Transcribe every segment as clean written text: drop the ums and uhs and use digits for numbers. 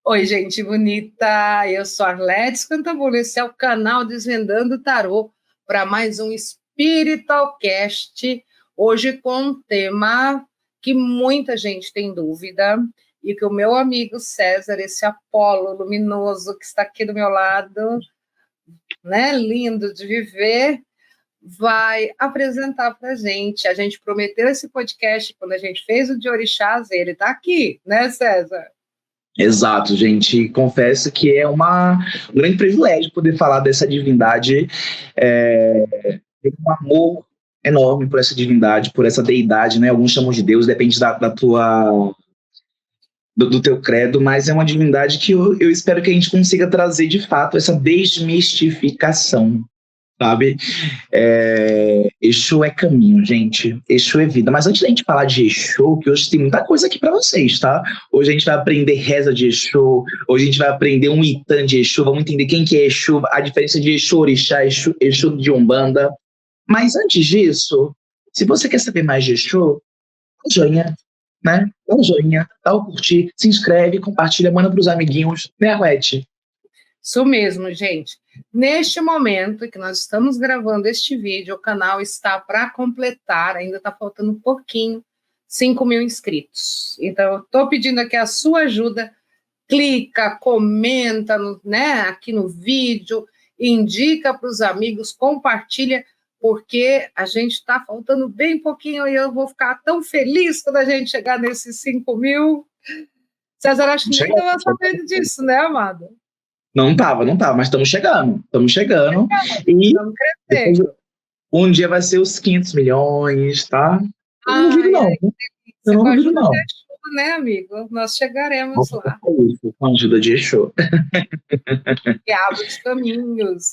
Oi, gente bonita! Eu sou Arletes Cantabula, esse é o canal Desvendando Tarô para mais um Spiritualcast, hoje com um tema que muita gente tem dúvida e que o meu amigo César, esse Apolo luminoso que está aqui do meu lado, né, lindo de viver, vai apresentar para a gente. A gente prometeu esse podcast quando a gente fez o de Orixás, ele está aqui, né, César? Exato, gente. Confesso que é um grande privilégio poder falar dessa divindade. Tenho um amor enorme por essa divindade, por essa deidade, né? Alguns chamam de Deus, depende do teu credo, mas é uma divindade que eu espero que a gente consiga trazer de fato essa desmistificação, sabe? Exu é caminho, gente. Exu é vida. Mas antes da gente falar de Exu, que hoje tem muita coisa aqui para vocês, tá? Hoje a gente vai aprender reza de Exu, hoje a gente vai aprender um Itan de Exu, vamos entender quem que é Exu, a diferença de Exu Orixá, Exu de Umbanda. Mas antes disso, se você quer saber mais de Exu, dá um joinha, né? Dá um joinha, dá um curtir, se inscreve, compartilha, manda pros amiguinhos, né, Arlete? Isso mesmo, gente. Neste momento que nós estamos gravando este vídeo, o canal está para completar, ainda está faltando um pouquinho, 5.000 inscritos. Então, eu estou pedindo aqui a sua ajuda. Clica, comenta, né, aqui no vídeo, indica para os amigos, compartilha, porque a gente está faltando bem pouquinho e eu vou ficar tão feliz quando a gente chegar nesses 5.000. César, acho que nem estava sabendo disso, né, amado? Não tava, mas estamos chegando. E Estamos crescendo. um dia vai ser os 500 milhões, tá? Eu não duvido, não. Eu não duvido, não. Ajuda, né, amigo? Nós chegaremos lá. Com a ajuda de Exu. E abre os caminhos.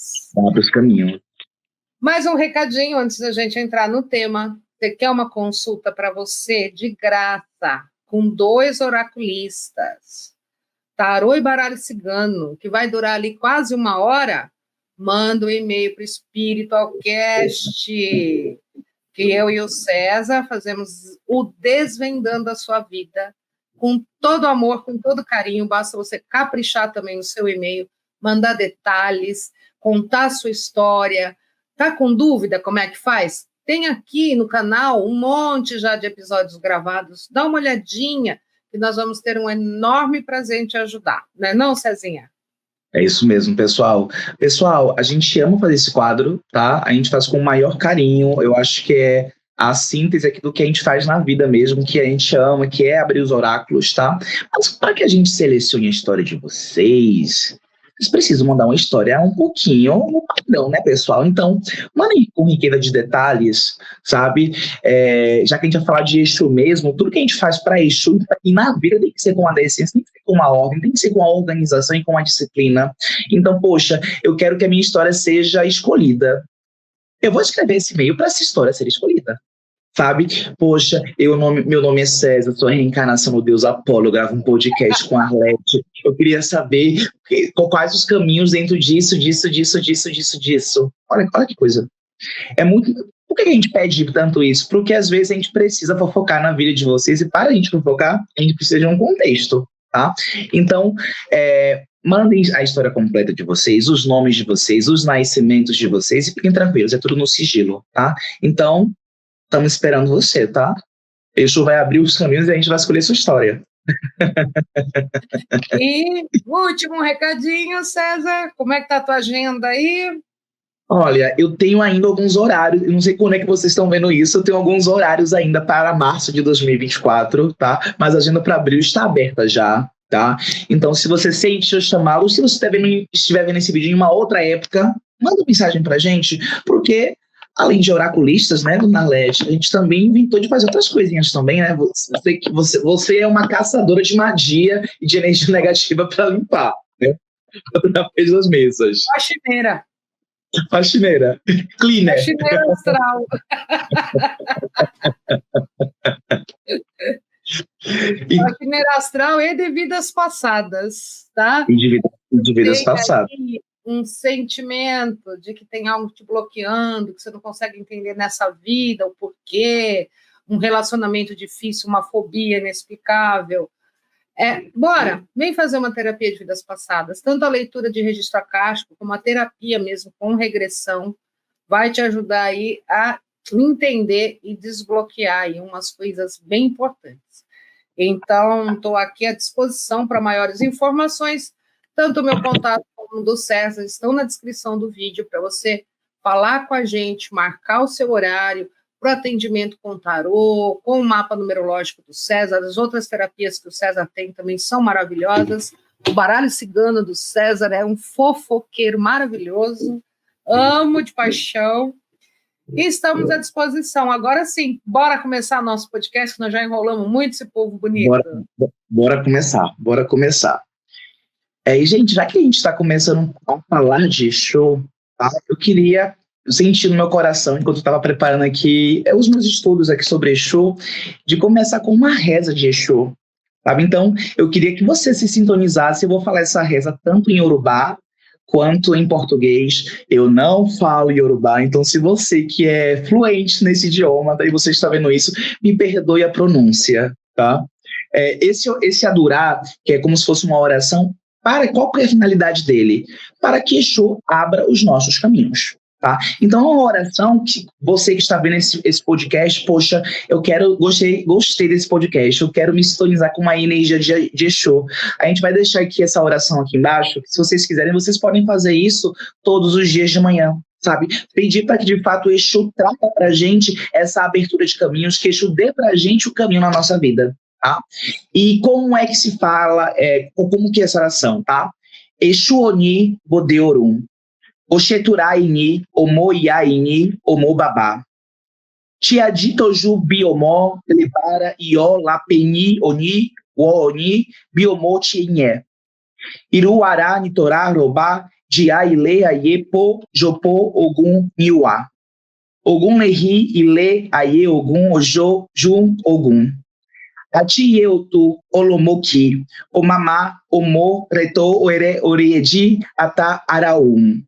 Abre os caminhos. Mais um recadinho antes da gente entrar no tema. Você quer uma consulta para você de graça, com 2 oraculistas, tarô e baralho cigano, que vai durar ali quase 1 hora? Manda um e-mail para o Spiritualcast, que eu e o César fazemos o Desvendando a Sua Vida, com todo amor, com todo carinho. Basta você caprichar também no seu e-mail, mandar detalhes, contar a sua história. Tá com dúvida como é que faz? Tem aqui no canal um monte já de episódios gravados. Dá uma olhadinha, que nós vamos ter um enorme prazer em te ajudar. Não é não, Cezinha? É isso mesmo, pessoal. Pessoal, a gente ama fazer esse quadro, tá? A gente faz com o maior carinho. Eu acho que é a síntese aqui do que a gente faz na vida mesmo, que a gente ama, que é abrir os oráculos, tá? Mas para que a gente selecione a história de vocês precisam mandar uma história um pouquinho no padrão, né, pessoal? Então, mandem com riqueza de detalhes, sabe? Já que a gente vai falar de Exu mesmo, tudo que a gente faz para Exu e na vida tem que ser com uma decência, tem que ser com uma ordem, tem que ser com uma organização e com uma disciplina. Então, poxa, eu quero que a minha história seja escolhida. Eu vou escrever esse e-mail para essa história ser escolhida. Sabe? Poxa, meu nome é César, sou a reencarnação do Deus Apolo, eu gravo um podcast com a Arlete. Eu queria saber quais os caminhos dentro disso. Olha que coisa. É muito. Por que a gente pede tanto isso? Porque às vezes a gente precisa fofocar na vida de vocês, e para a gente fofocar, a gente precisa de um contexto, tá? Então, mandem a história completa de vocês, os nomes de vocês, os nascimentos de vocês, e fiquem tranquilos, é tudo no sigilo, tá? Então, estamos esperando você, tá? Exu vai abrir os caminhos e a gente vai escolher sua história. E último recadinho, César, como é que tá a tua agenda aí? Olha, eu tenho ainda alguns horários, eu não sei quando é que vocês estão vendo isso, eu tenho alguns horários ainda para março de 2024, tá? Mas a agenda para abril está aberta já, tá? Então, se você sente o chamado, se você estiver vendo esse vídeo em uma outra época, manda mensagem pra gente, porque além de oraculistas, né, dona Arlete, a gente também inventou de fazer outras coisinhas também, né? Você é uma caçadora de magia e de energia negativa para limpar, né? Através das mesas. Faxineira. Faxineira. Cleaner. Faxineira astral. Faxineira astral e de vidas passadas, tá? E de vidas passadas. Um sentimento de que tem algo te bloqueando, que você não consegue entender nessa vida, o porquê, um relacionamento difícil, uma fobia inexplicável. Bora, vem fazer uma terapia de vidas passadas. Tanto a leitura de registro akáshico, como a terapia mesmo com regressão, vai te ajudar aí a entender e desbloquear aí umas coisas bem importantes. Então, estou aqui à disposição para maiores informações. Tanto o meu contato como o do César estão na descrição do vídeo para você falar com a gente, marcar o seu horário para o atendimento com tarô, com o mapa numerológico do César. As outras terapias que o César tem também são maravilhosas. O baralho cigano do César é um fofoqueiro maravilhoso. Amo de paixão. E estamos à disposição. Agora sim, bora começar nosso podcast, que nós já enrolamos muito esse povo bonito. Bora começar. E, gente, já que a gente está começando a falar de Exu, tá? Eu queria sentir no meu coração, enquanto eu estava preparando aqui os meus estudos aqui sobre Exu, de começar com uma reza de Exu, sabe? Então, eu queria que você se sintonizasse. Eu vou falar essa reza tanto em Yorubá quanto em português. Eu não falo Yorubá, então se você que é fluente nesse idioma, daí você está vendo isso, me perdoe a pronúncia, tá? Esse Adurá, que é como se fosse uma oração, qual que é a finalidade dele? Para que Exu abra os nossos caminhos. Tá? Então, é uma oração que você que está vendo esse podcast, poxa, gostei desse podcast, eu quero me sintonizar com uma energia de Exu. A gente vai deixar aqui essa oração aqui embaixo, se vocês quiserem, vocês podem fazer isso todos os dias de manhã, sabe? Pedir para que, de fato, o Exu traga para a gente essa abertura de caminhos, que Exu dê para a gente o caminho na nossa vida, tá? E como é que se fala, como que é essa oração, tá? Exu Oni Bodeorum. Oxeturaini, Omo Iaini, Omo Babá. Tiaditoju Biomo, Telebara, Io, Lapeni, Oni, Oni, Biomo Tienye. Iruará, Nitorá, Robá, Dia, Ile, Aiepo, Jopo, Ogum, Niuá. Ogum Lehi, Ile, Aie, Ogum, Ojo, Jum, Ogum. Ati Yeutu, Olomoki, Omamá, Omo, Reto, Ore, Orieji, Ata, Araum.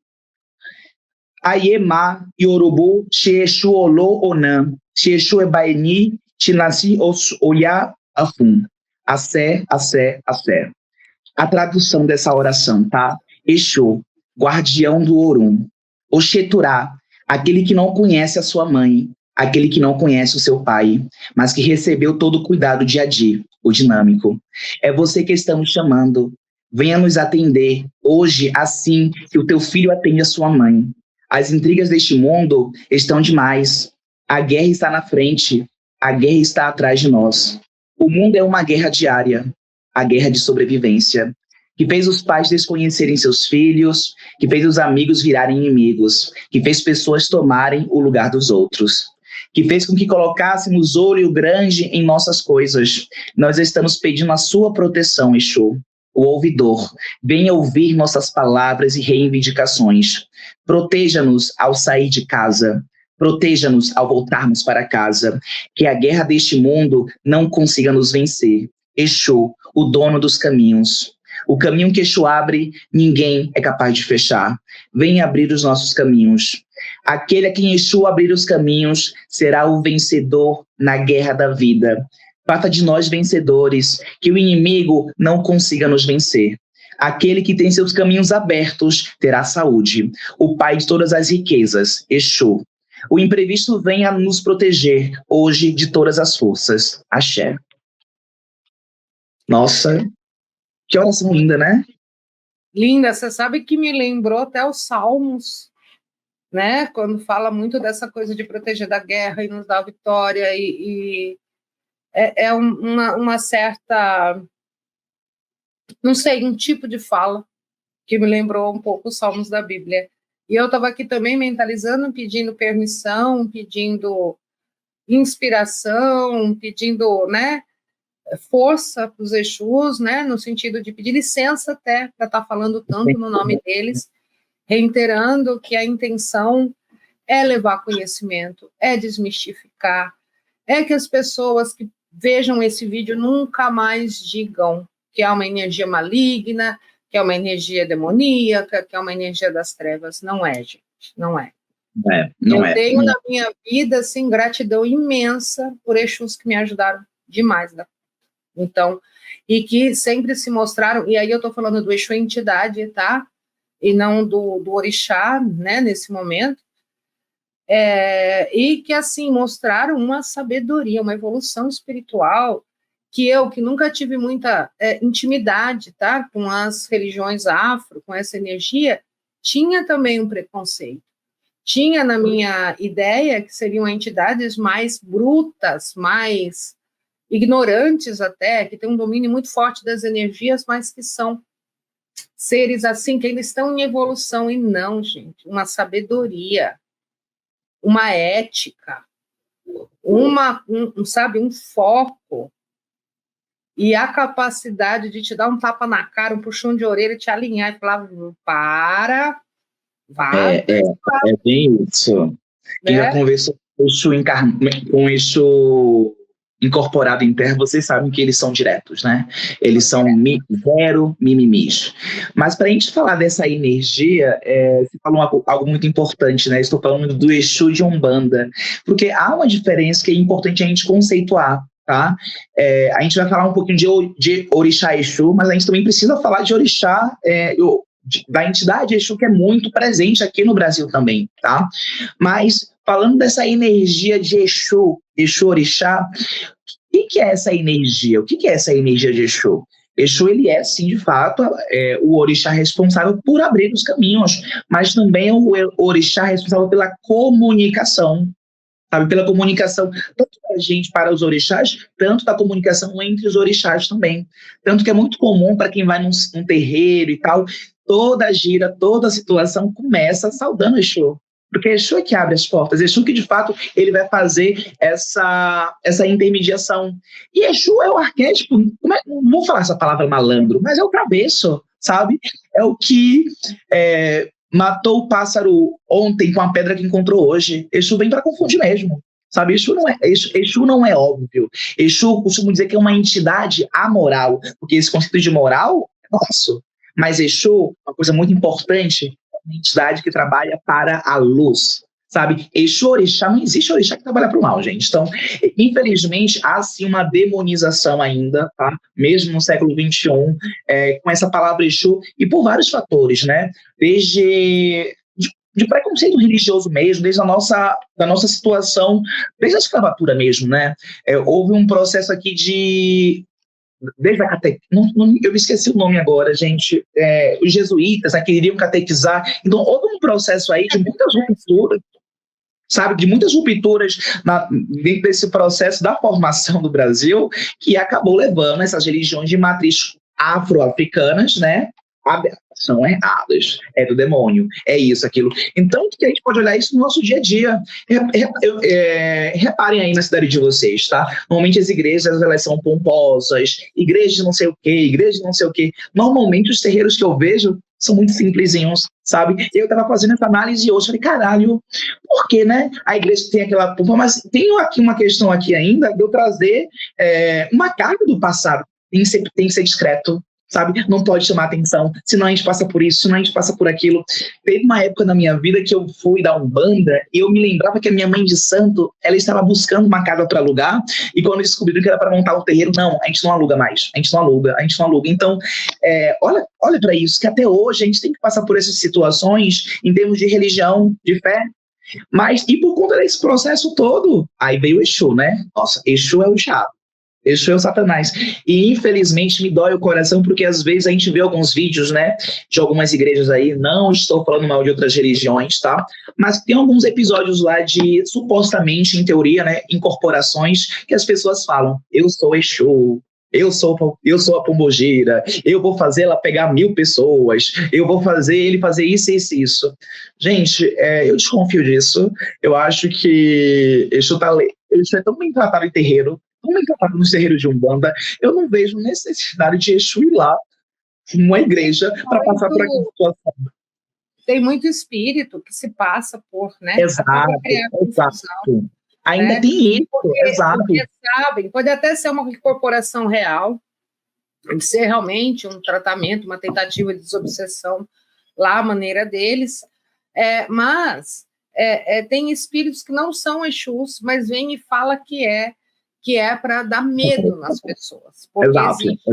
Aiema, Yorubu, Xexu Olo Onan, Xexu Ebaeni, Chinasi Oya Afum. Assé. A tradução dessa oração, tá? Exu, guardião do Orum. Oxeturá, aquele que não conhece a sua mãe, aquele que não conhece o seu pai, mas que recebeu todo o cuidado de Adi, o dinâmico. É você que estamos chamando. Venha nos atender hoje, assim que o teu filho atende a sua mãe. As intrigas deste mundo estão demais. A guerra está na frente. A guerra está atrás de nós. O mundo é uma guerra diária. A guerra de sobrevivência. Que fez os pais desconhecerem seus filhos. Que fez os amigos virarem inimigos. Que fez pessoas tomarem o lugar dos outros. Que fez com que colocássemos olho grande em nossas coisas. Nós estamos pedindo a sua proteção, Exu. O ouvidor, venha ouvir nossas palavras e reivindicações. Proteja-nos ao sair de casa. Proteja-nos ao voltarmos para casa. Que a guerra deste mundo não consiga nos vencer. Exu, o dono dos caminhos. O caminho que Exu abre, ninguém é capaz de fechar. Venha abrir os nossos caminhos. Aquele a quem Exu abrir os caminhos será o vencedor na guerra da vida. Faça de nós vencedores, que o inimigo não consiga nos vencer. Aquele que tem seus caminhos abertos terá saúde. O Pai de todas as riquezas, Exu. O imprevisto venha nos proteger hoje de todas as forças. Axé. Nossa, que oração linda, né? Linda, você sabe que me lembrou até os Salmos, né? Quando fala muito dessa coisa de proteger da guerra e nos dar vitória uma certa, não sei, um tipo de fala que me lembrou um pouco os Salmos da Bíblia. E eu estava aqui também mentalizando, pedindo permissão, pedindo inspiração, pedindo, né, força para os Exus, né, no sentido de pedir licença até para estar falando tanto no nome deles, reiterando que a intenção é levar conhecimento, é desmistificar, é que as pessoas que vejam esse vídeo nunca mais digam que é uma energia maligna, que é uma energia demoníaca, que é uma energia das trevas. Não é, gente, não é. Eu tenho na minha vida, assim, gratidão imensa por Exus que me ajudaram demais. Então, e que sempre se mostraram, e aí eu estou falando do Exu entidade, tá? E não do orixá, né, nesse momento, e que, assim, mostraram uma sabedoria, uma evolução espiritual, que nunca tive muita intimidade, tá, com as religiões afro, com essa energia, tinha também um preconceito. Tinha na minha ideia que seriam entidades mais brutas, mais ignorantes até, que têm um domínio muito forte das energias, mas que são seres assim, que ainda estão em evolução, e não, gente, uma sabedoria, uma ética, sabe, um foco, e a capacidade de te dar um tapa na cara, um puxão de orelha, te alinhar e falar, vai, É bem isso. Quem já né? conversou com isso incorporado em terra, vocês sabem que eles são diretos, né? Eles são zero mimimis. Mas para a gente falar dessa energia, você falou algo muito importante, né? Estou falando do Exu de Umbanda, porque há uma diferença que é importante a gente conceituar, tá? A gente vai falar um pouquinho de Orixá Exu, mas a gente também precisa falar de Orixá, da entidade Exu, que é muito presente aqui no Brasil também, tá? Mas falando dessa energia de Exu, Exu Orixá, o que é essa energia? O que é essa energia de Exu? Exu, ele é, sim, de fato, o orixá responsável por abrir os caminhos, mas também é o orixá responsável pela comunicação, sabe? Pela comunicação, tanto da gente para os orixás, tanto da comunicação entre os orixás também. Tanto que é muito comum para quem vai num terreiro e tal, toda gira, toda situação começa saudando Exu. Porque é Exu que abre as portas, é Exu que, de fato, ele vai fazer essa intermediação. E Exu é o arquétipo, não vou falar essa palavra malandro, mas é o cabeço, sabe? É o que matou o pássaro ontem com a pedra que encontrou hoje. Exu vem para confundir mesmo. Sabe, Exu não é óbvio. Exu, costumo dizer que é uma entidade amoral, porque esse conceito de moral é nosso. Mas Exu, uma coisa muito importante, é uma entidade que trabalha para a luz. Sabe, Exu Orixá, não existe orixá que trabalha para o mal, gente. Então, infelizmente, há sim uma demonização ainda, tá? Mesmo no século XXI, com essa palavra Exu, e por vários fatores, né? Desde de preconceito religioso mesmo, desde da nossa situação, desde a escravatura mesmo, né? Houve um processo aqui desde a eu esqueci o nome agora, gente, os jesuítas, né, que iriam catequizar, então houve um processo aí de muitas rupturas, sabe, de muitas rupturas dentro desse processo da formação do Brasil, que acabou levando essas religiões de matriz afro-africanas, né, são erradas, é do demônio, é isso, aquilo. Então, que a gente pode olhar isso no nosso dia a dia. Reparem aí na cidade de vocês, tá? Normalmente as igrejas, elas são pomposas, igrejas não sei o quê, igrejas não sei o quê. Normalmente os terreiros que eu vejo são muito simplesinhos, sabe? Eu estava fazendo essa análise hoje, falei, caralho, por que, né? A igreja tem aquela pompa, mas tem aqui uma questão aqui ainda de eu trazer uma carga do passado. Tem que ser discreto, sabe? Não pode chamar atenção, senão a gente passa por isso, senão a gente passa por aquilo. Teve uma época na minha vida que eu fui da Umbanda e eu me lembrava que a minha mãe de santo, ela estava buscando uma casa para alugar, e quando descobriram que era para montar um terreiro, não, a gente não aluga mais, a gente não aluga. Então, olha para isso, que até hoje a gente tem que passar por essas situações em termos de religião, de fé, mas, e por conta desse processo todo, aí veio o Exu, né? Nossa, Exu é o diabo. Exu é o Satanás. E infelizmente me dói o coração, porque às vezes a gente vê alguns vídeos, né, de algumas igrejas aí, não estou falando mal de outras religiões, tá? Mas tem alguns episódios lá de, supostamente, em teoria, né, incorporações, que as pessoas falam, eu sou Exu, eu sou a pombogira, eu vou fazer ela pegar 1000 pessoas, eu vou fazer ele fazer isso, isso e isso. Gente, eu desconfio disso. Eu acho que Exu é tão bem tratado em terreiro, tão bem tratado nos terreiros de Umbanda, eu não vejo necessidade de Exu ir lá numa igreja para passar por aquela situação. Tem muito espírito que se passa por, né? Exato. Ainda, né? Tem isso, exato. Porque sabem, pode até ser uma incorporação real, pode ser realmente um tratamento, uma tentativa de desobsessão lá, a maneira deles, mas tem espíritos que não são Exus, mas vêm e fala que que é para dar medo nas pessoas, porque Exato. existe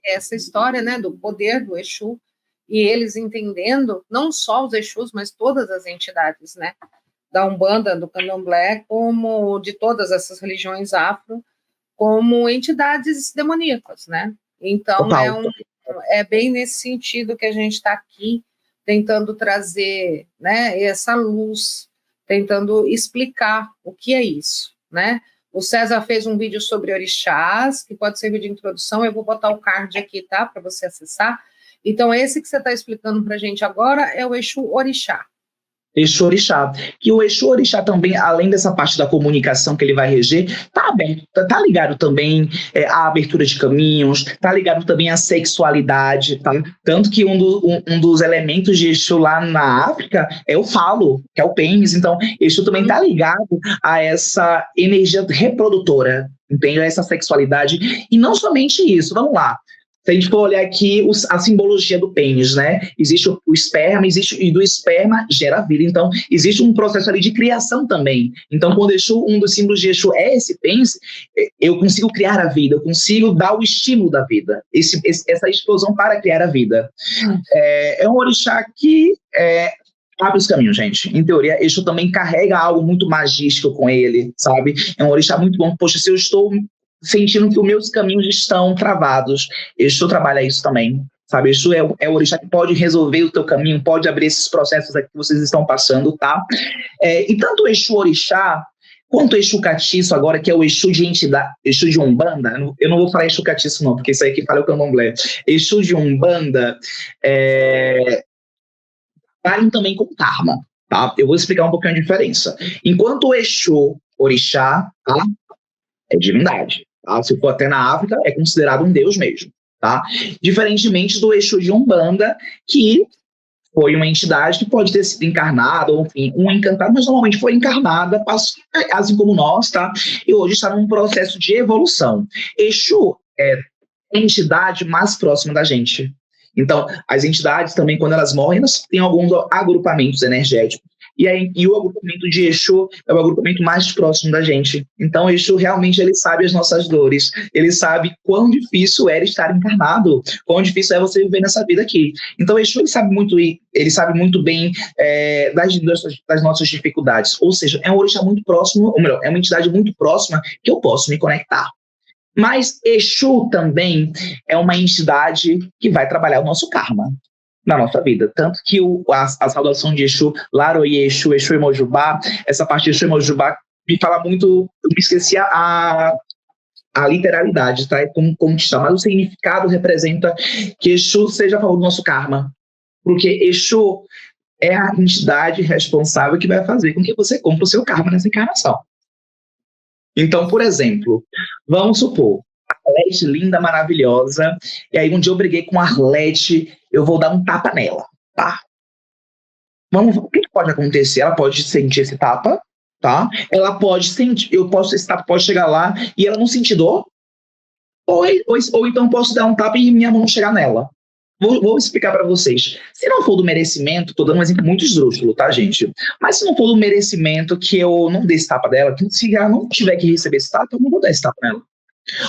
essa história, né, do poder do Exu, e eles entendendo, não só os Exus, mas todas as entidades, né, da Umbanda, do Candomblé, como de todas essas religiões afro, como entidades demoníacas, né? Então, Total. é bem nesse sentido que a gente está aqui, tentando trazer, né, essa luz, tentando explicar o que é isso, né? O César fez um vídeo sobre orixás, que pode servir de introdução, eu vou botar o card aqui, tá, para você acessar. Então, esse que você está explicando para a gente agora é o Exu Orixá. Exu Orixá. Que o Exu Orixá também, além dessa parte da comunicação que ele vai reger, tá aberto, tá ligado também à abertura de caminhos, tá ligado também à sexualidade, tá? Tanto que um dos elementos de Exu lá na África é o falo, que é o pênis. Então, Exu também tá ligado a essa energia reprodutora, entende? A essa sexualidade. E não somente isso, vamos lá. Se a gente for olhar aqui a simbologia do pênis, né? Existe o esperma, e do esperma gera vida. Então, existe um processo ali de criação também. Então, quando Exu, um dos símbolos de Exu é esse pênis, eu consigo criar a vida, eu consigo dar o estímulo da vida, essa explosão para criar a vida. É um orixá que abre os caminhos, gente. Em teoria, Exu também carrega algo muito magístico com ele, sabe? É um orixá muito bom. Poxa, se eu estou sentindo que os meus caminhos estão travados, Exu trabalha isso também, sabe? Exu é o orixá que pode resolver o teu caminho, pode abrir esses processos aqui que vocês estão passando, tá? E tanto o Exu Orixá, quanto o Exu Catiço agora, que é o Exu de entidade, Exu de Umbanda, eu não vou falar Exu Catiço não, porque isso aí que fala é o Candomblé. Exu de Umbanda, trabalham também com karma, tá? Eu vou explicar um pouquinho a diferença. Enquanto o Exu Orixá, tá? É divindade. Tá? Se for até na África, é considerado um deus mesmo. Tá? Diferentemente do Exu de Umbanda, que foi uma entidade que pode ter sido encarnada, ou enfim, um encantado, mas normalmente foi encarnada, assim como nós, tá? E hoje está num processo de evolução. Exu é a entidade mais próxima da gente. Então, as entidades também, quando elas morrem, elas têm alguns agrupamentos energéticos. E o agrupamento de Exu é o agrupamento mais próximo da gente. Então, Exu realmente ele sabe as nossas dores. Ele sabe quão difícil é estar encarnado, quão difícil é você viver nessa vida aqui. Então, Exu ele sabe muito bem das nossas dificuldades. Ou seja, é um orixá muito próximo, ou melhor, é uma entidade muito próxima que eu posso me conectar. Mas Exu também é uma entidade que vai trabalhar o nosso karma na nossa vida. Tanto que a saudação de Exu, Laroye Exu, Exu Emojubá, essa parte de Exu Emojubá me fala muito, eu me esqueci a literalidade, tá? Como está, mas o significado representa que Exu seja a favor do nosso karma. Porque Exu é a entidade responsável que vai fazer com que você cumpra o seu karma nessa encarnação. Então, por exemplo, vamos supor, Arlete linda, maravilhosa, e aí um dia eu briguei com a Arlete, eu vou dar um tapa nela, tá? O que pode acontecer? Ela pode sentir esse tapa, tá? Ela pode sentir, esse tapa pode chegar lá e ela não sentir dor, ou então posso dar um tapa e minha mão não chegar nela. Vou explicar para vocês. Se não for do merecimento, tô dando um exemplo muito esdrúxulo, tá, gente? Mas se não for do merecimento que eu não dê esse tapa dela, que se ela não tiver que receber esse tapa, eu não vou dar esse tapa nela.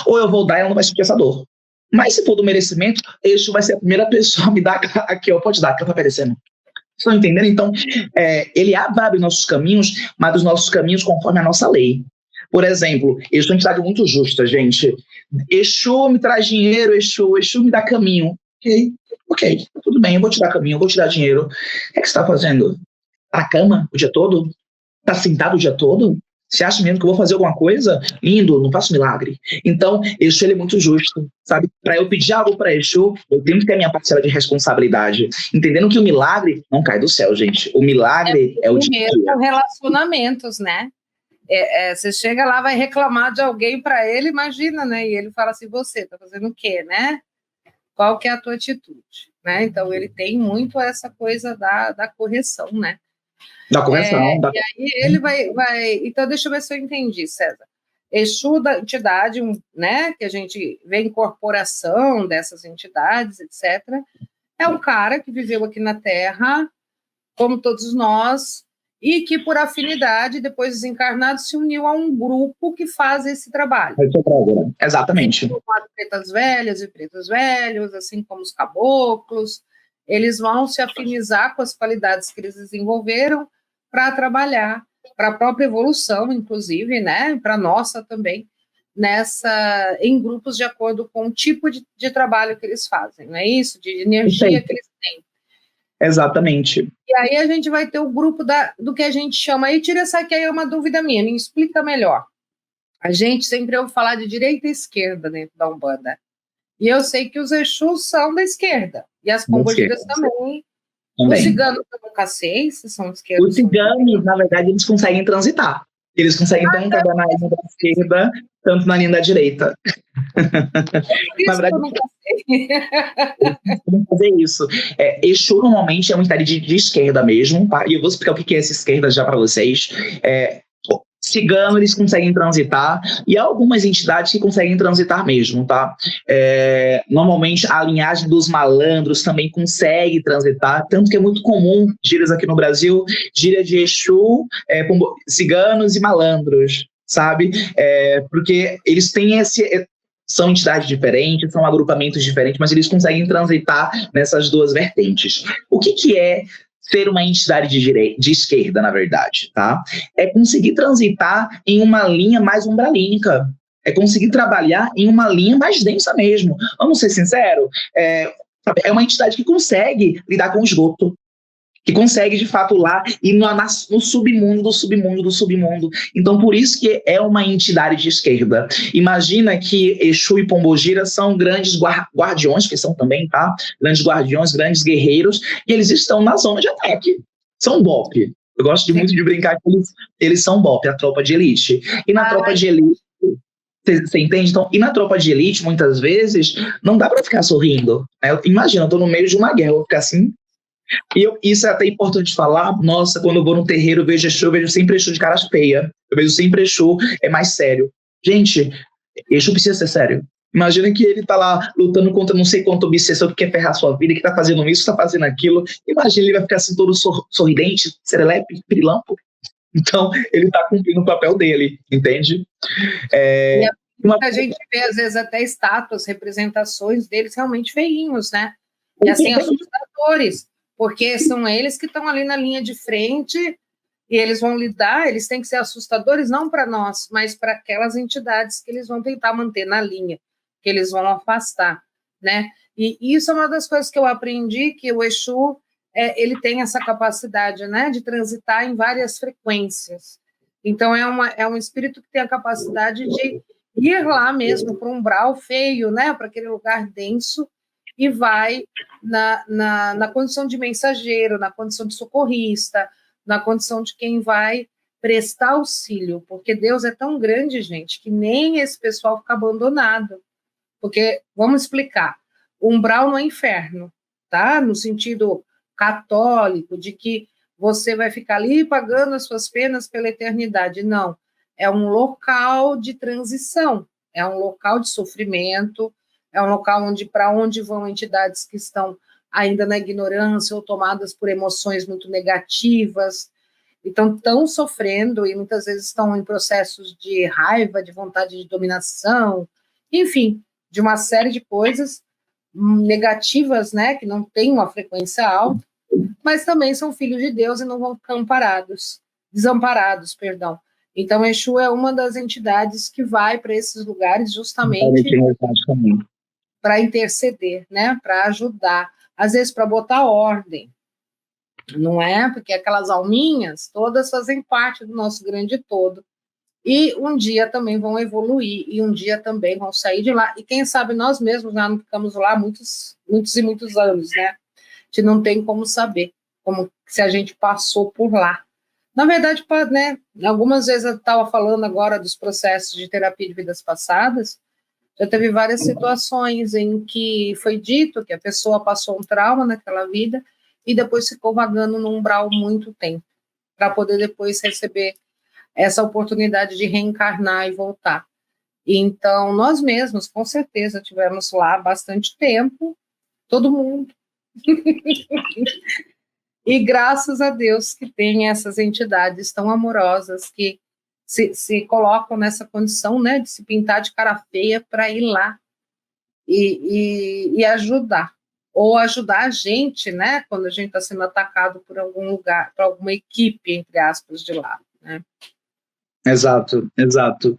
Ou eu vou dar e ela não vai sentir essa dor. Mas se for do merecimento, Exu vai ser a primeira pessoa a me dar aqui, ó, pode dar, que ela tá merecendo. Vocês estão entendendo? Então, ele abre nossos caminhos, mas os nossos caminhos conforme a nossa lei. Por exemplo, Exu é uma entidade muito justa, gente. Exu me traz dinheiro, Exu me dá caminho. Ok, tudo bem, eu vou te dar caminho, eu vou te dar dinheiro. O que você está fazendo? Tá na cama o dia todo? Tá sentado o dia todo? Você acha mesmo que eu vou fazer alguma coisa? Lindo, não faço milagre. Então, Exu ele é muito justo, sabe? Para eu pedir algo para Exu, eu tenho que ter a minha parcela de responsabilidade. Entendendo que o milagre não cai do céu, gente. O milagre é o dia. São relacionamentos, né? Você chega lá, vai reclamar de alguém para ele, imagina, né? E ele fala assim, você tá fazendo o quê, né? Qual que é a tua atitude, né? Então, ele tem muito essa coisa da correção, né? Da correção. E aí ele vai... Então, deixa eu ver se eu entendi, César. Exu da entidade, né? Que a gente vê incorporação dessas entidades, etc. É um cara que viveu aqui na Terra, como todos nós, e que, por afinidade, depois desencarnado, se uniu a um grupo que faz esse trabalho. Exatamente. Como as pretas velhas e pretos velhos, assim como os caboclos, eles vão se afinizar com as qualidades que eles desenvolveram para trabalhar, para a própria evolução, inclusive, né, para a nossa também, em grupos de acordo com o tipo de trabalho que eles fazem, não é isso? De energia que eles têm. Exatamente. E aí a gente vai ter o grupo do que a gente chama, aí tira essa aqui, aí é uma dúvida minha, me explica melhor. A gente sempre ouve falar de direita e esquerda dentro da Umbanda. E eu sei que os Exus são da esquerda, e as pombogiras também. Os ciganos eu nunca sei se são esquerda. Os ciganos, na verdade, eles conseguem transitar. Eles conseguem tanto andar na linha da esquerda, tanto na linha da direita. Na verdade, eu nunca sei. Vamos fazer isso. Exu normalmente é uma entidade de esquerda mesmo, tá? E eu vou explicar o que é essa esquerda já para vocês. Cigano, eles conseguem transitar, e há algumas entidades que conseguem transitar mesmo, tá? Normalmente a linhagem dos malandros também consegue transitar, tanto que é muito comum gírias aqui no Brasil, gíria de Exu, ciganos e malandros, sabe? Porque eles têm são entidades diferentes, são agrupamentos diferentes, mas eles conseguem transitar nessas duas vertentes. O que é ser uma entidade de esquerda, na verdade, tá? É conseguir transitar em uma linha mais umbralínica, é conseguir trabalhar em uma linha mais densa mesmo. Vamos ser sinceros, é uma entidade que consegue lidar com o esgoto, que consegue, de fato, lá ir no submundo do submundo do submundo. Então, por isso que é uma entidade de esquerda. Imagina que Exu e Pombogira são grandes guardiões, que são também, tá? Grandes guardiões, grandes guerreiros, e eles estão na zona de ataque. São BOP. Eu gosto muito de brincar que eles são BOP, a tropa de elite. E na tropa de elite, você entende? Então, e na tropa de elite, muitas vezes, não dá para ficar sorrindo. Imagina, eu tô no meio de uma guerra, eu vou ficar assim. E isso é até importante falar. Nossa, quando eu vou no terreiro, eu vejo Exu, eu vejo sempre Exu de cara feia. Eu vejo sempre Exu mais sério. Gente, Exu precisa ser sério. Imagina que ele tá lá lutando contra não sei quanto obsessor que quer ferrar sua vida, que tá fazendo isso, tá fazendo aquilo. Imagina ele vai ficar assim todo sorridente, serelepe, pirilampo. Então, ele tá cumprindo o papel dele, entende? A gente vê, às vezes, até estátuas, representações deles realmente feinhos, né? E assim, assustadores. Porque são eles que estão ali na linha de frente e eles vão lidar, eles têm que ser assustadores não para nós, mas para aquelas entidades que eles vão tentar manter na linha, que eles vão afastar, né? E isso é uma das coisas que eu aprendi, que o Exu, ele tem essa capacidade, né, de transitar em várias frequências. Então, é um espírito que tem a capacidade de ir lá mesmo para um umbral feio, né, para aquele lugar denso, e vai na condição de mensageiro, na condição de socorrista, na condição de quem vai prestar auxílio, porque Deus é tão grande, gente, que nem esse pessoal fica abandonado. Porque, vamos explicar, o umbral não é inferno, tá? No sentido católico, de que você vai ficar ali pagando as suas penas pela eternidade. Não, é um local de transição, é um local de sofrimento, é um local para onde vão entidades que estão ainda na ignorância ou tomadas por emoções muito negativas, então estão sofrendo e muitas vezes estão em processos de raiva, de vontade de dominação, enfim, de uma série de coisas negativas, né, que não têm uma frequência alta, mas também são filhos de Deus e não vão ficar desamparados, perdão. Então, Exu é uma das entidades que vai para esses lugares justamente para interceder, né, para ajudar, às vezes para botar ordem, não é? Porque aquelas alminhas todas fazem parte do nosso grande todo. E um dia também vão evoluir, e um dia também vão sair de lá. E quem sabe nós mesmos já não ficamos lá muitos e muitos anos, né? A gente não tem como saber como se a gente passou por lá. Na verdade, né, algumas vezes eu estava falando agora dos processos de terapia de vidas passadas, já teve várias situações em que foi dito que a pessoa passou um trauma naquela vida e depois ficou vagando num umbral muito tempo, para poder depois receber essa oportunidade de reencarnar e voltar. Então, nós mesmos, com certeza, tivemos lá bastante tempo, todo mundo. E graças a Deus que tem essas entidades tão amorosas que se colocam nessa condição, né, de se pintar de cara feia para ir lá e ajudar. Ou ajudar a gente, né, quando a gente está sendo atacado por algum lugar, por alguma equipe, entre aspas, de lá, né? Exato, exato.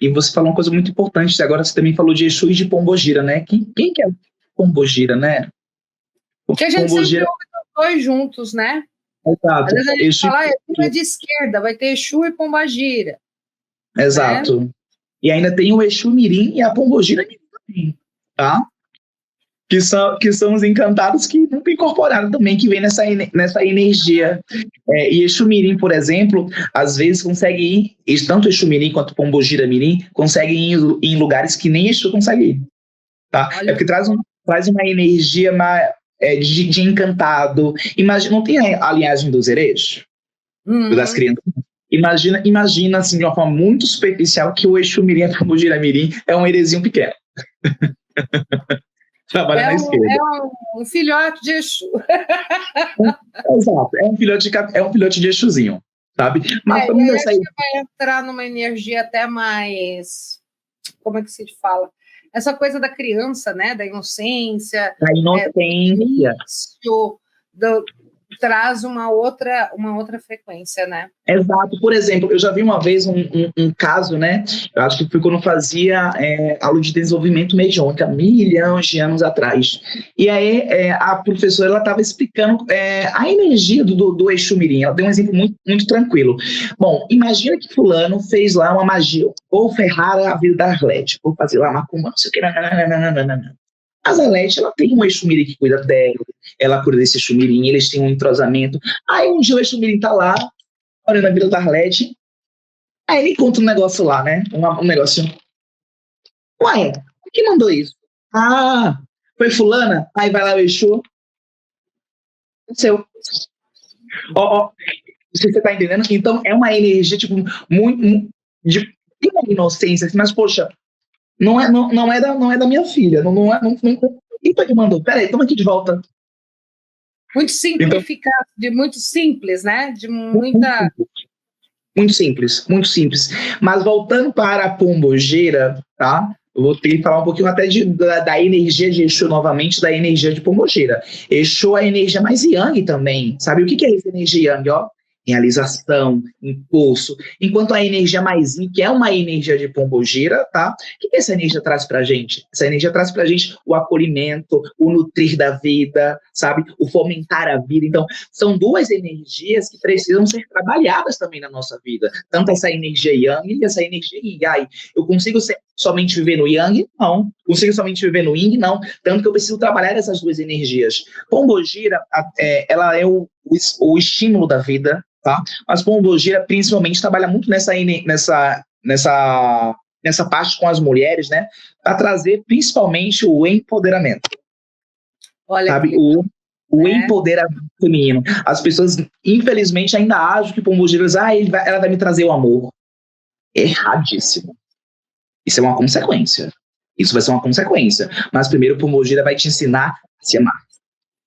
E você falou uma coisa muito importante, agora você também falou de Exu e de Pombogira, né? Quem que é Pombogira, né? Que a gente sempre Pombogira, ouve os dois juntos, né? Às exato. vezes a gente Exu, fala, é de esquerda, vai ter Exu e Pombagira, né? exato. E ainda tem o Exu Mirim e a Pombogira Mirim também, tá? Que são os encantados que nunca incorporaram também, que vem nessa energia. E Exu Mirim, por exemplo, às vezes consegue ir, tanto Exu Mirim quanto Pombogira Mirim, conseguem ir em lugares que nem Exu consegue ir, tá? Olha, Porque traz uma energia de encantado. Imagina, não tem a linhagem dos herês? Das crianças? Imagina assim, de uma forma muito superficial, que o Exu Mirim e a Pombogira Mirim é um heresinho pequeno. Trabalha na esquerda. É um filhote de Exu. Exato, é um filhote de Exuzinho, sabe? Mas e aí a gente vai entrar numa energia até mais, como é que se fala? Essa coisa da criança, né? Da inocência. Da inocência. Traz uma outra frequência, né? Exato. Por exemplo, eu já vi uma vez um caso, né? Eu acho que foi quando eu fazia aula de desenvolvimento mediúnico, há milhões de anos atrás. E aí a professora ela estava explicando a energia do Exu Mirim. Ela deu um exemplo muito, muito tranquilo. Bom, imagina que fulano fez lá uma magia, vou ferrar a vida da Arlete, vou fazer lá macumba, não sei o que, nananana. A Zalete, ela tem um Exu Mirim que cuida dela, ela cuida desse Exu Mirim, eles têm um entrosamento. Aí um dia o Exu Mirim tá lá, olhando a vida da Arlete, aí ele conta um negócio lá, né? Um negocinho. Ué, quem mandou isso? Ah, foi fulana? Aí vai lá o Exu. Seu. Ó, você tá entendendo? Então é uma energia, tipo, muito tem uma inocência, mas, poxa, não é da minha filha. Quem foi que mandou? Peraí, toma aqui de volta. Muito simplificado, muito simples, né? De muita. Muito simples, muito simples. Mas voltando para a Pombogira, tá? Eu vou ter que falar um pouquinho até da energia de Exu novamente, da energia de Pombogira. Exu é a energia mais Yang também. Sabe o que é essa energia Yang, ó? Realização, impulso. Enquanto a energia mais Yin, que é uma energia de Pombogira, tá? O que essa energia traz pra gente? Essa energia traz pra gente o acolhimento, o nutrir da vida, sabe? O fomentar a vida. Então, são duas energias que precisam ser trabalhadas também na nossa vida. Tanto essa energia Yang e essa energia Yin. Ai, eu consigo somente viver no Yang? Não. Consigo somente viver no Yin? Não. Tanto que eu preciso trabalhar essas duas energias. Pombogira, ela é o estímulo da vida, tá? Mas Pombogira principalmente trabalha muito nessa parte com as mulheres, né? Para trazer principalmente o empoderamento. Olha, sabe? O empoderamento feminino. As pessoas, infelizmente, ainda acham que Pombogira ela vai me trazer o amor. Erradíssimo. Isso é uma consequência. Isso vai ser uma consequência. Mas primeiro, Pombogira vai te ensinar a se amar.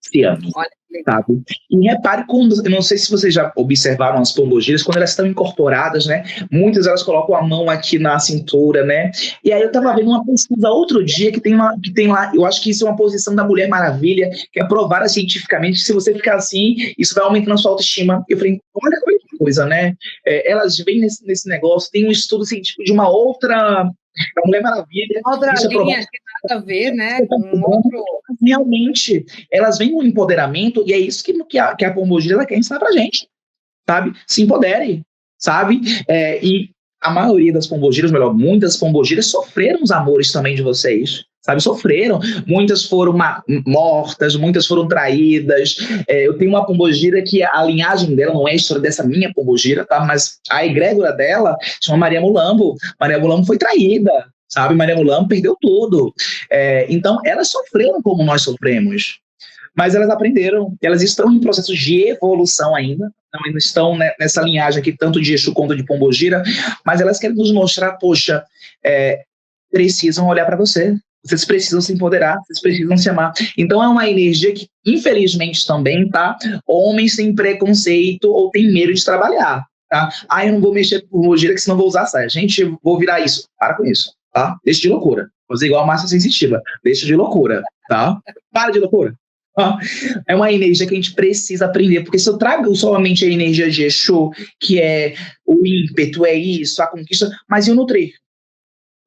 Se ame. Olha, sabe? E repare quando, eu não sei se vocês já observaram as pombogiras, quando elas estão incorporadas, né? Muitas elas colocam a mão aqui na cintura, né? E aí eu tava vendo uma pesquisa outro dia que tem lá, eu acho que isso é uma posição da Mulher Maravilha, que é provada cientificamente que se você ficar assim, isso vai aumentando a sua autoestima. Eu falei, olha que coisa, né? Elas vêm nesse negócio, tem um estudo científico de uma outra. A Mulher Maravilha. Outra linha que nada a ver, né? Realmente, elas vêm com empoderamento e é isso que a Pombogira ela quer ensinar pra gente, sabe? Se empodere, sabe? E a maioria das pombogiras, melhor, muitas pombogiras sofreram os amores também de vocês, sabe? Sofreram. Muitas foram mortas, muitas foram traídas. Eu tenho uma pombogira que a linhagem dela não é a história dessa minha pombogira, tá? Mas a egrégora dela chama Maria Mulambo. Maria Mulambo foi traída, sabe? Maria Mulambo perdeu tudo. Então, elas sofreram como nós sofremos. Mas elas aprenderam, elas estão em processo de evolução ainda, não estão nessa linhagem aqui, tanto de Exu quanto de Pombogira, mas elas querem nos mostrar, poxa, precisam olhar para você Vocês precisam se empoderar, vocês precisam se amar. Então é uma energia que, infelizmente, também, tá? Homens têm preconceito ou têm medo de trabalhar, tá? Ah, eu não vou mexer com tecnologia, que senão vou usar saia. Gente, vou virar isso. Para com isso, tá? Deixa de loucura. Vou fazer igual a massa sensitiva. Deixa de loucura, tá? Para de loucura. Ah, é uma energia que a gente precisa aprender, porque se eu trago somente a energia de Exu, que é o ímpeto, é isso, a conquista, mas e o nutrir?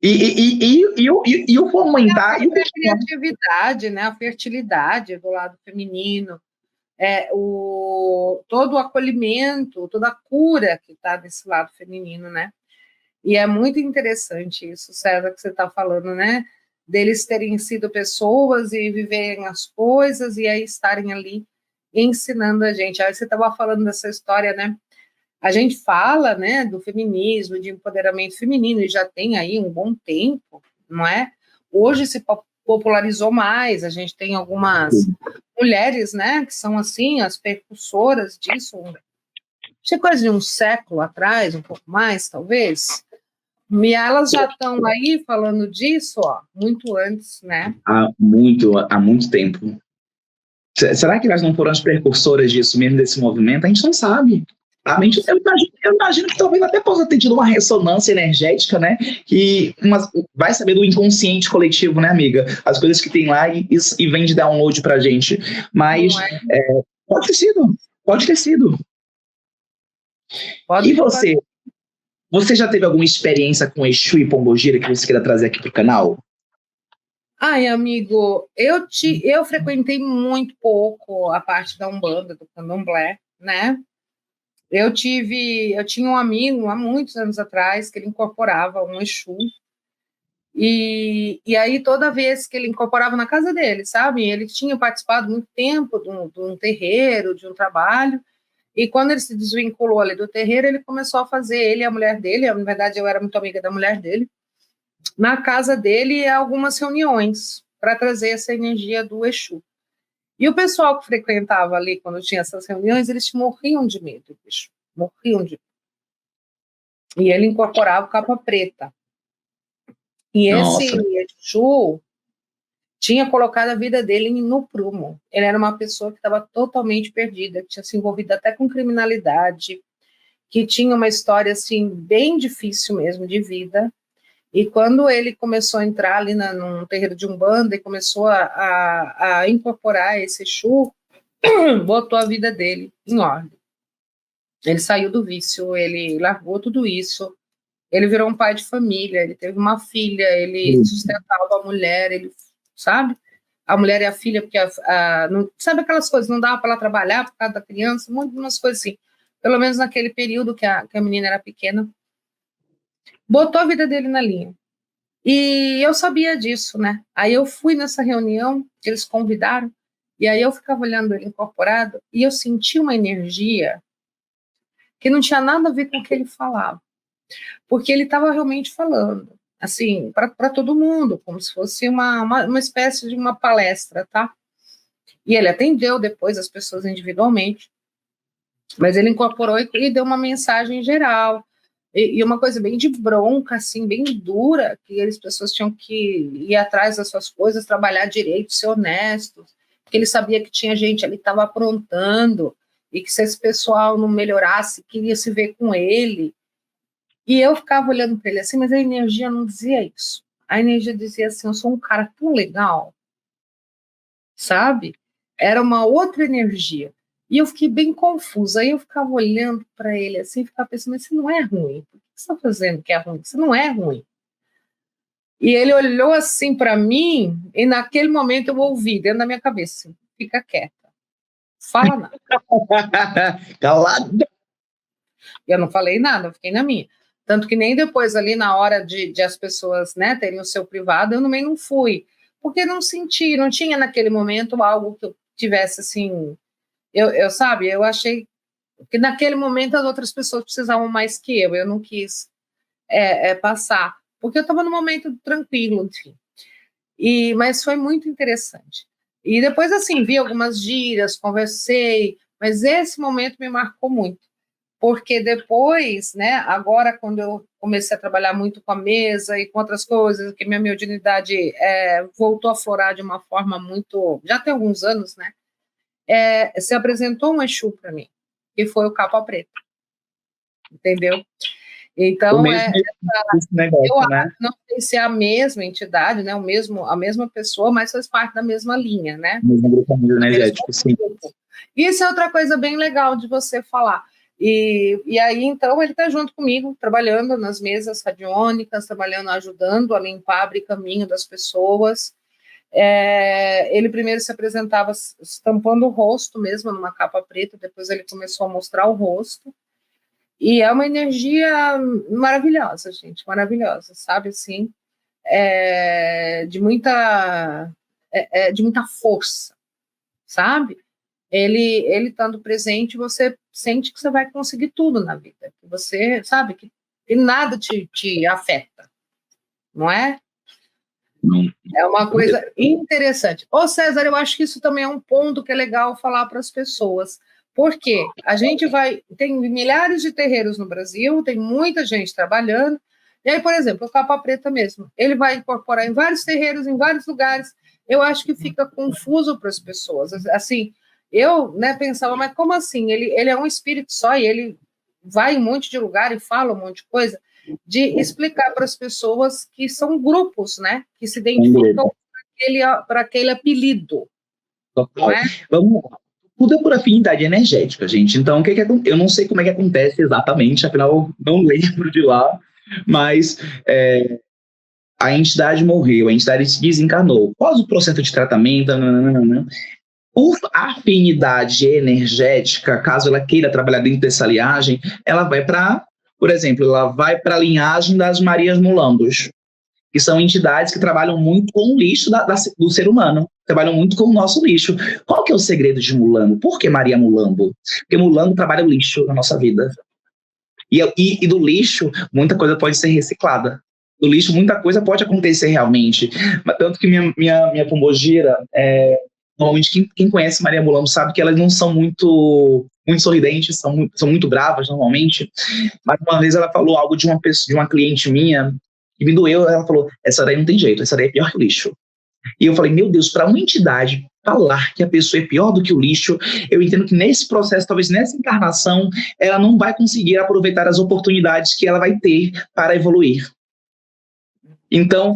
E o fomentar... A criatividade, né? A fertilidade do lado feminino, todo o acolhimento, toda a cura que está desse lado feminino, né? E é muito interessante isso, César, que você está falando, né? Deles terem sido pessoas e viverem as coisas e aí estarem ali ensinando a gente. Aí você estava falando dessa história, né? A gente fala, né, do feminismo, de empoderamento feminino, e já tem aí um bom tempo, não é? Hoje se popularizou mais, a gente tem algumas mulheres, né, que são, assim, as percursoras disso, isso é coisa de um século atrás, um pouco mais, talvez, e elas já estão aí falando disso, ó, muito antes, né? Há muito tempo. Será que elas não foram as precursoras disso mesmo, desse movimento? A gente não sabe. Eu imagino que talvez até possa ter tido uma ressonância energética, né? Que vai saber do inconsciente coletivo, né, amiga? As coisas que tem lá e vem de download pra gente. Mas pode ter sido. Pode ter sido. E você? Você já teve alguma experiência com Exu e Pombogira que você queira trazer aqui pro canal? Ai, amigo, eu frequentei muito pouco a parte da Umbanda, do Candomblé, né? Eu tinha um amigo há muitos anos atrás que ele incorporava um Exu, e aí toda vez que ele incorporava na casa dele, sabe? Ele tinha participado muito tempo de um terreiro, de um trabalho, e quando ele se desvinculou ali do terreiro, ele começou a fazer, ele e a mulher dele, na verdade eu era muito amiga da mulher dele, na casa dele algumas reuniões para trazer essa energia do Exu. E o pessoal que frequentava ali, quando tinha essas reuniões, eles morriam de medo do Exu, morriam de medo. E ele incorporava o capa preta. E esse Exu tinha colocado a vida dele no prumo. Ele era uma pessoa que estava totalmente perdida, que tinha se envolvido até com criminalidade, que tinha uma história assim bem difícil mesmo de vida. E quando ele começou a entrar ali num terreiro de Umbanda e começou a incorporar esse Exu, botou a vida dele em ordem. Ele saiu do vício, ele largou tudo isso, ele virou um pai de família, ele teve uma filha, ele sustentava a mulher, ele, sabe? A mulher e a filha, porque não, sabe aquelas coisas, não dava para ela trabalhar por causa da criança, umas coisas assim. Pelo menos naquele período que a menina era pequena. Botou a vida dele na linha. E eu sabia disso, né? Aí eu fui nessa reunião que eles convidaram, e aí eu ficava olhando ele incorporado, e eu senti uma energia que não tinha nada a ver com o que ele falava, porque ele estava realmente falando, assim, para todo mundo, como se fosse uma espécie de uma palestra, tá? E ele atendeu depois as pessoas individualmente, mas ele incorporou e deu uma mensagem geral, e uma coisa bem de bronca, assim, bem dura, que as pessoas tinham que ir atrás das suas coisas, trabalhar direito, ser honestos, porque ele sabia que tinha gente ali que estava aprontando, e que se esse pessoal não melhorasse, queria se ver com ele. E eu ficava olhando para ele assim, mas a energia não dizia isso. A energia dizia assim, eu sou um cara tão legal, sabe? Era uma outra energia. E eu fiquei bem confusa. Aí eu ficava olhando para ele assim, ficava pensando, mas isso não é ruim. Por que você está fazendo que é ruim? Isso não é ruim. E ele olhou assim para mim, e naquele momento eu ouvi dentro da minha cabeça, assim, fica quieta, fala nada. Calada. Eu não falei nada, eu fiquei na minha. Tanto que nem depois ali na hora de as pessoas, né, terem o seu privado, eu também não fui, porque não senti, não tinha naquele momento algo que eu tivesse assim, sabe, eu achei que naquele momento as outras pessoas precisavam mais que eu não quis passar, porque eu estava num momento tranquilo, enfim. Mas foi muito interessante. E depois, assim, vi algumas gírias, conversei, mas esse momento me marcou muito. porque depois, né, agora quando eu comecei a trabalhar muito com a mesa e com outras coisas, que minha mediunidade voltou a florar de uma forma muito, já tem alguns anos, né, se apresentou um Exu para mim, que foi o Capa Preta, entendeu? O Então, mesmo esse eu negócio, né? acho, não sei se é a mesma entidade, né, a mesma pessoa, mas faz parte da mesma linha, né? O mesmo agrupamento Do mesmo energético, sim. grupo. Isso é outra coisa bem legal de você falar. E aí, então, ele está junto comigo, trabalhando nas mesas radiônicas, trabalhando, ajudando a limpar, abrir caminho das pessoas. Ele primeiro se apresentava estampando o rosto mesmo, numa capa preta, depois ele começou a mostrar o rosto. E é uma energia maravilhosa, gente, maravilhosa, sabe, assim, de muita força, sabe? Ele estando presente, você sente que você vai conseguir tudo na vida, que você sabe que nada te afeta, não é? É uma coisa interessante. Ô César, eu acho que isso também é um ponto que é legal falar para as pessoas, porque a gente tem milhares de terreiros no Brasil, tem muita gente trabalhando, e aí, por exemplo, o Capa Preta mesmo, ele vai incorporar em vários terreiros, em vários lugares, eu acho que fica confuso para as pessoas, assim, eu, né, pensava, mas como assim? Ele é um espírito só e ele vai em um monte de lugar e fala um monte de coisa, de explicar para as pessoas que são grupos, né, que se identificam para aquele apelido. Total. Vamos lá. Tudo é por afinidade energética, gente. Então, eu não sei como é que acontece exatamente, afinal, eu não lembro de lá, mas a entidade morreu, a entidade se desencarnou. Qual o processo de tratamento? Nananana. Por afinidade energética, caso ela queira trabalhar dentro dessa linhagem, ela vai para, por exemplo, ela vai para a linhagem das Marias Mulambos, que são entidades que trabalham muito com o lixo do ser humano, trabalham muito com o nosso lixo. Qual que é o segredo de Mulambo? Por que Maria Mulambo? Porque Mulambo trabalha o lixo na nossa vida. E do lixo, muita coisa pode ser reciclada. Do lixo, muita coisa pode acontecer realmente. Mas tanto que minha pombogira, normalmente quem conhece Maria Mulambo sabe que elas não são muito sorridentes, são muito bravas normalmente. Mas uma vez ela falou algo de uma pessoa, de uma cliente minha, que me doeu. Ela falou: essa daí não tem jeito, essa daí é pior que o lixo. E eu falei: meu Deus, para uma entidade falar que a pessoa é pior do que o lixo, eu entendo que nesse processo, talvez nessa encarnação, ela não vai conseguir aproveitar as oportunidades que ela vai ter para evoluir. Então,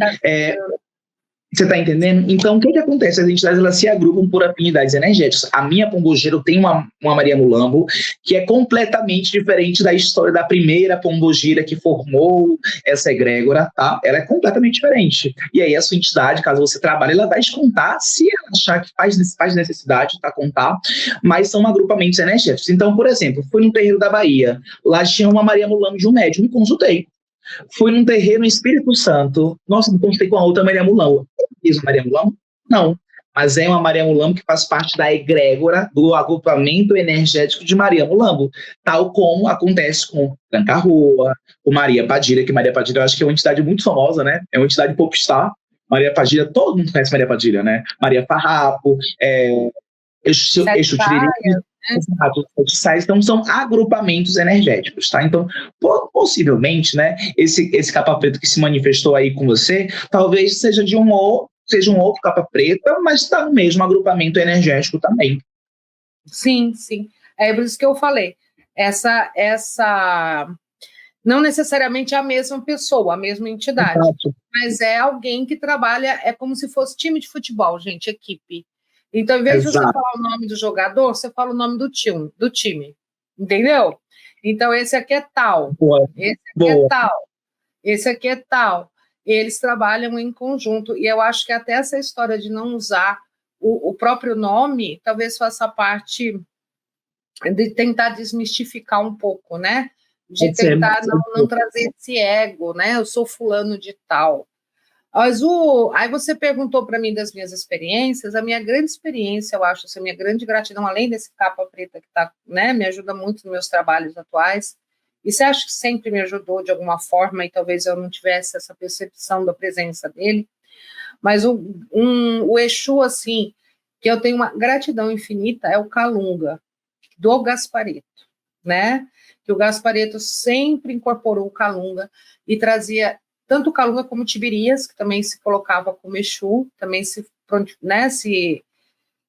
você está entendendo? Então, o que acontece? As entidades, elas se agrupam por afinidades energéticas. A minha pombogira, eu tenho uma Maria Mulambo, que é completamente diferente da história da primeira pombogira que formou essa egrégora, tá? Ela é completamente diferente. E aí, a sua entidade, caso você trabalhe, ela vai te contar, se ela achar que faz necessidade, tá? Contar, mas são agrupamentos energéticos. Então, por exemplo, fui no terreiro da Bahia, lá tinha uma Maria Mulambo de um médium, me consultei. Fui num terreiro no Espírito Santo. Nossa, me consultei com a outra Maria Mulambo. Fiz uma Maria Mulambo? Não. Mas é uma Maria Mulambo que faz parte da egrégora do agrupamento energético de Maria Mulambo. Tal como acontece com Branca Rua, com Maria Padilha, que Maria Padilha eu acho que é uma entidade muito famosa, né? É uma entidade popstar. Maria Padilha, todo mundo conhece Maria Padilha, né? Maria Farrapo, Exu Tiriri. Então, são agrupamentos energéticos, tá? Então, possivelmente, né, esse capa preta que se manifestou aí com você, talvez seja um outro capa preta, mas está no mesmo agrupamento energético também. Sim, sim. É por isso que eu falei. Essa não necessariamente é a mesma pessoa, a mesma entidade, mas é alguém que trabalha, é como se fosse time de futebol, gente, equipe. Então, em vez de você falar o nome do jogador, você fala o nome do time, entendeu? Então, esse aqui é tal, esse aqui é tal, esse aqui é tal. Eles trabalham em conjunto, e eu acho que até essa história de não usar o próprio nome, talvez faça parte de tentar desmistificar um pouco, né? De tentar não trazer esse ego, né? Eu sou fulano de tal. Mas aí você perguntou para mim das minhas experiências. A minha grande experiência, eu acho, assim, a minha grande gratidão, além desse capa preta que tá, né, me ajuda muito nos meus trabalhos atuais, e você acha que sempre me ajudou de alguma forma, e talvez eu não tivesse essa percepção da presença dele, mas o Exu, assim, que eu tenho uma gratidão infinita, é o Calunga, do Gasparito. né? Que o Gasparetto sempre incorporou o Calunga e trazia tanto o Calunga como o Tibirias, que também se colocava como Exu, também né,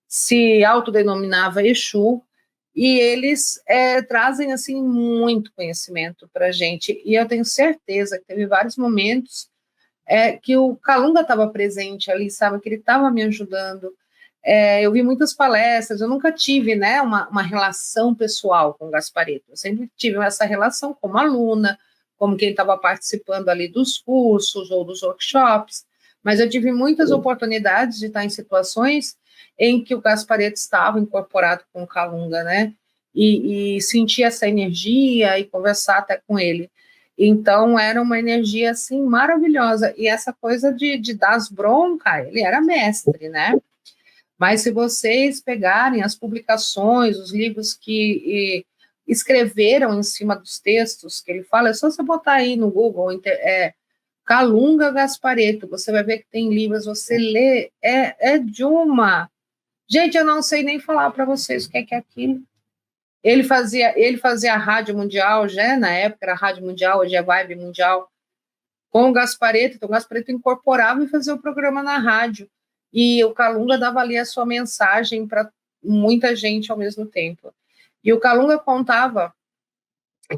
se autodenominava Exu, e eles trazem, assim, muito conhecimento para a gente, e eu tenho certeza que teve vários momentos que o Calunga estava presente ali, sabe, que ele estava me ajudando. Eu vi muitas palestras, eu nunca tive, né, uma relação pessoal com o Gasparetto, eu sempre tive essa relação como aluna, como quem estava participando ali dos cursos ou dos workshops, mas eu tive muitas oportunidades de estar em situações em que o Gasparetto estava incorporado com o Calunga, né, e sentir essa energia e conversar até com ele. Então, era uma energia, assim, maravilhosa, e essa coisa de dar as broncas, ele era mestre, né, mas se vocês pegarem as publicações, os livros que escreveram em cima dos textos que ele fala, é só você botar aí no Google, Calunga Gasparetto, você vai ver que tem livros, você lê, de uma... Gente, eu não sei nem falar para vocês o que é aquilo. Ele fazia a Rádio Mundial, já na época era a Rádio Mundial, hoje é Vibe Mundial, com o Gasparetto, então o Gasparetto incorporava e fazia o programa na rádio, e o Calunga dava ali a sua mensagem para muita gente ao mesmo tempo. E o Calunga contava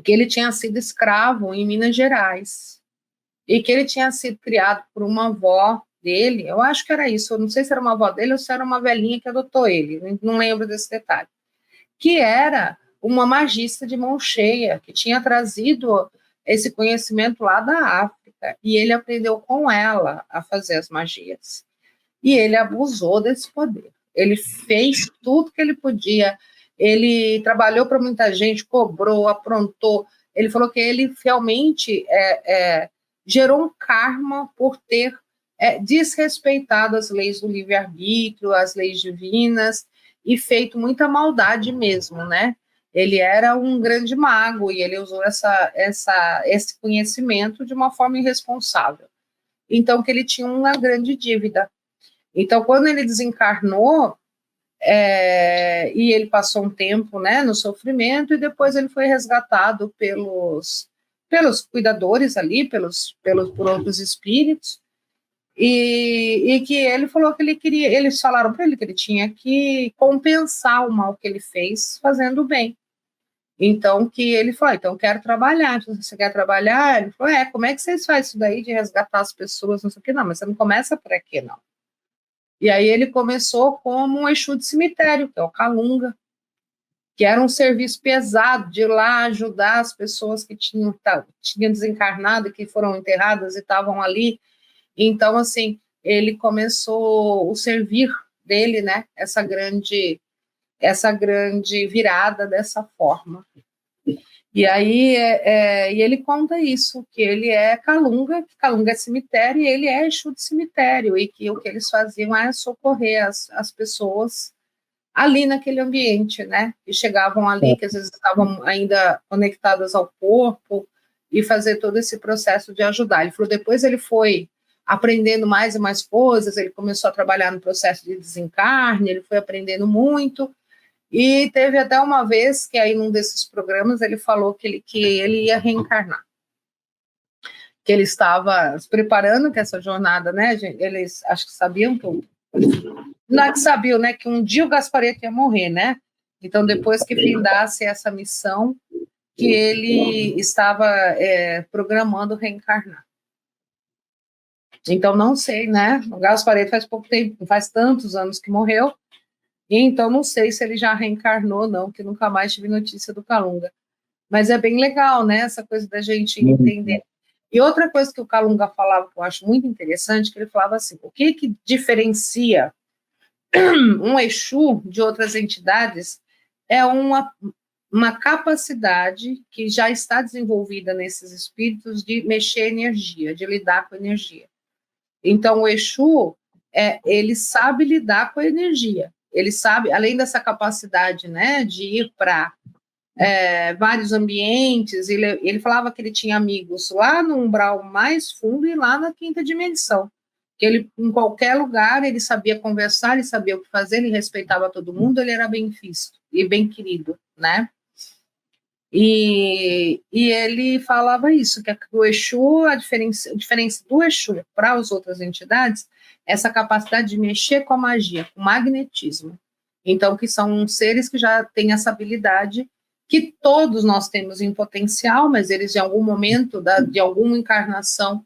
que ele tinha sido escravo em Minas Gerais, e que ele tinha sido criado por uma avó dele, eu acho que era isso, eu não sei se era uma avó dele ou se era uma velhinha que adotou ele, não lembro desse detalhe, que era uma magista de mão cheia, que tinha trazido esse conhecimento lá da África, e ele aprendeu com ela a fazer as magias. E ele abusou desse poder. Ele fez tudo que ele podia, ele trabalhou para muita gente, cobrou, aprontou. Ele falou que ele realmente gerou um karma por ter desrespeitado as leis do livre-arbítrio, as leis divinas, e feito muita maldade mesmo, né? Ele era um grande mago e ele usou esse conhecimento de uma forma irresponsável. Então, que ele tinha uma grande dívida. Então, quando ele desencarnou, e ele passou um tempo, né, no sofrimento, e depois ele foi resgatado pelos cuidadores ali, por outros espíritos, e que ele falou que eles falaram para ele que ele tinha que compensar o mal que ele fez fazendo o bem. Então, que ele falou, então, eu quero trabalhar. Você quer trabalhar? Ele falou, como é que vocês fazem isso daí de resgatar as pessoas, não sei o que, não, mas você não começa por aqui, não. E aí ele começou como um Exu de cemitério, que é o Calunga, que era um serviço pesado de ir lá ajudar as pessoas que tinham desencarnado, que foram enterradas e estavam ali. Então, assim, ele começou o servir dele, né, essa grande virada dessa forma. E aí e ele conta isso, que ele é Calunga, que Calunga é cemitério, e ele é Exu de cemitério, e que o que eles faziam é socorrer as pessoas ali naquele ambiente, né? Que chegavam ali, que às vezes estavam ainda conectadas ao corpo, e fazer todo esse processo de ajudar. Ele falou, depois ele foi aprendendo mais e mais coisas, ele começou a trabalhar no processo de desencarne, ele foi aprendendo muito, e teve até uma vez que aí num desses programas ele falou que ele ia reencarnar, que ele estava se preparando com essa jornada, né? Eles acho que sabiam tudo. Não é que sabiam, né? Que um dia o Gasparetto ia morrer, né? Então, depois que findasse essa missão, que ele estava programando reencarnar. Então, não sei, né? O Gasparetto faz pouco tempo, faz tantos anos que morreu, então não sei se ele já reencarnou ou não, que nunca mais tive notícia do Calunga. Mas é bem legal, né? Essa coisa da gente entender. E outra coisa que o Calunga falava, que eu acho muito interessante, que ele falava assim, o que diferencia um Exu de outras entidades é uma capacidade que já está desenvolvida nesses espíritos de mexer energia, de lidar com energia. Então, o Exu, ele sabe lidar com a energia. Ele sabe, além dessa capacidade, né, de ir para vários ambientes, ele falava que ele tinha amigos lá no umbral mais fundo e lá na quinta dimensão. Que ele, em qualquer lugar, ele sabia conversar, ele sabia o que fazer, ele respeitava todo mundo, ele era bem visto e bem querido, né? E ele falava isso, que o Exu, a diferença do Exu para as outras entidades, essa capacidade de mexer com a magia, com o magnetismo. Então, que são seres que já têm essa habilidade, que todos nós temos em potencial, mas eles, em algum momento de alguma encarnação,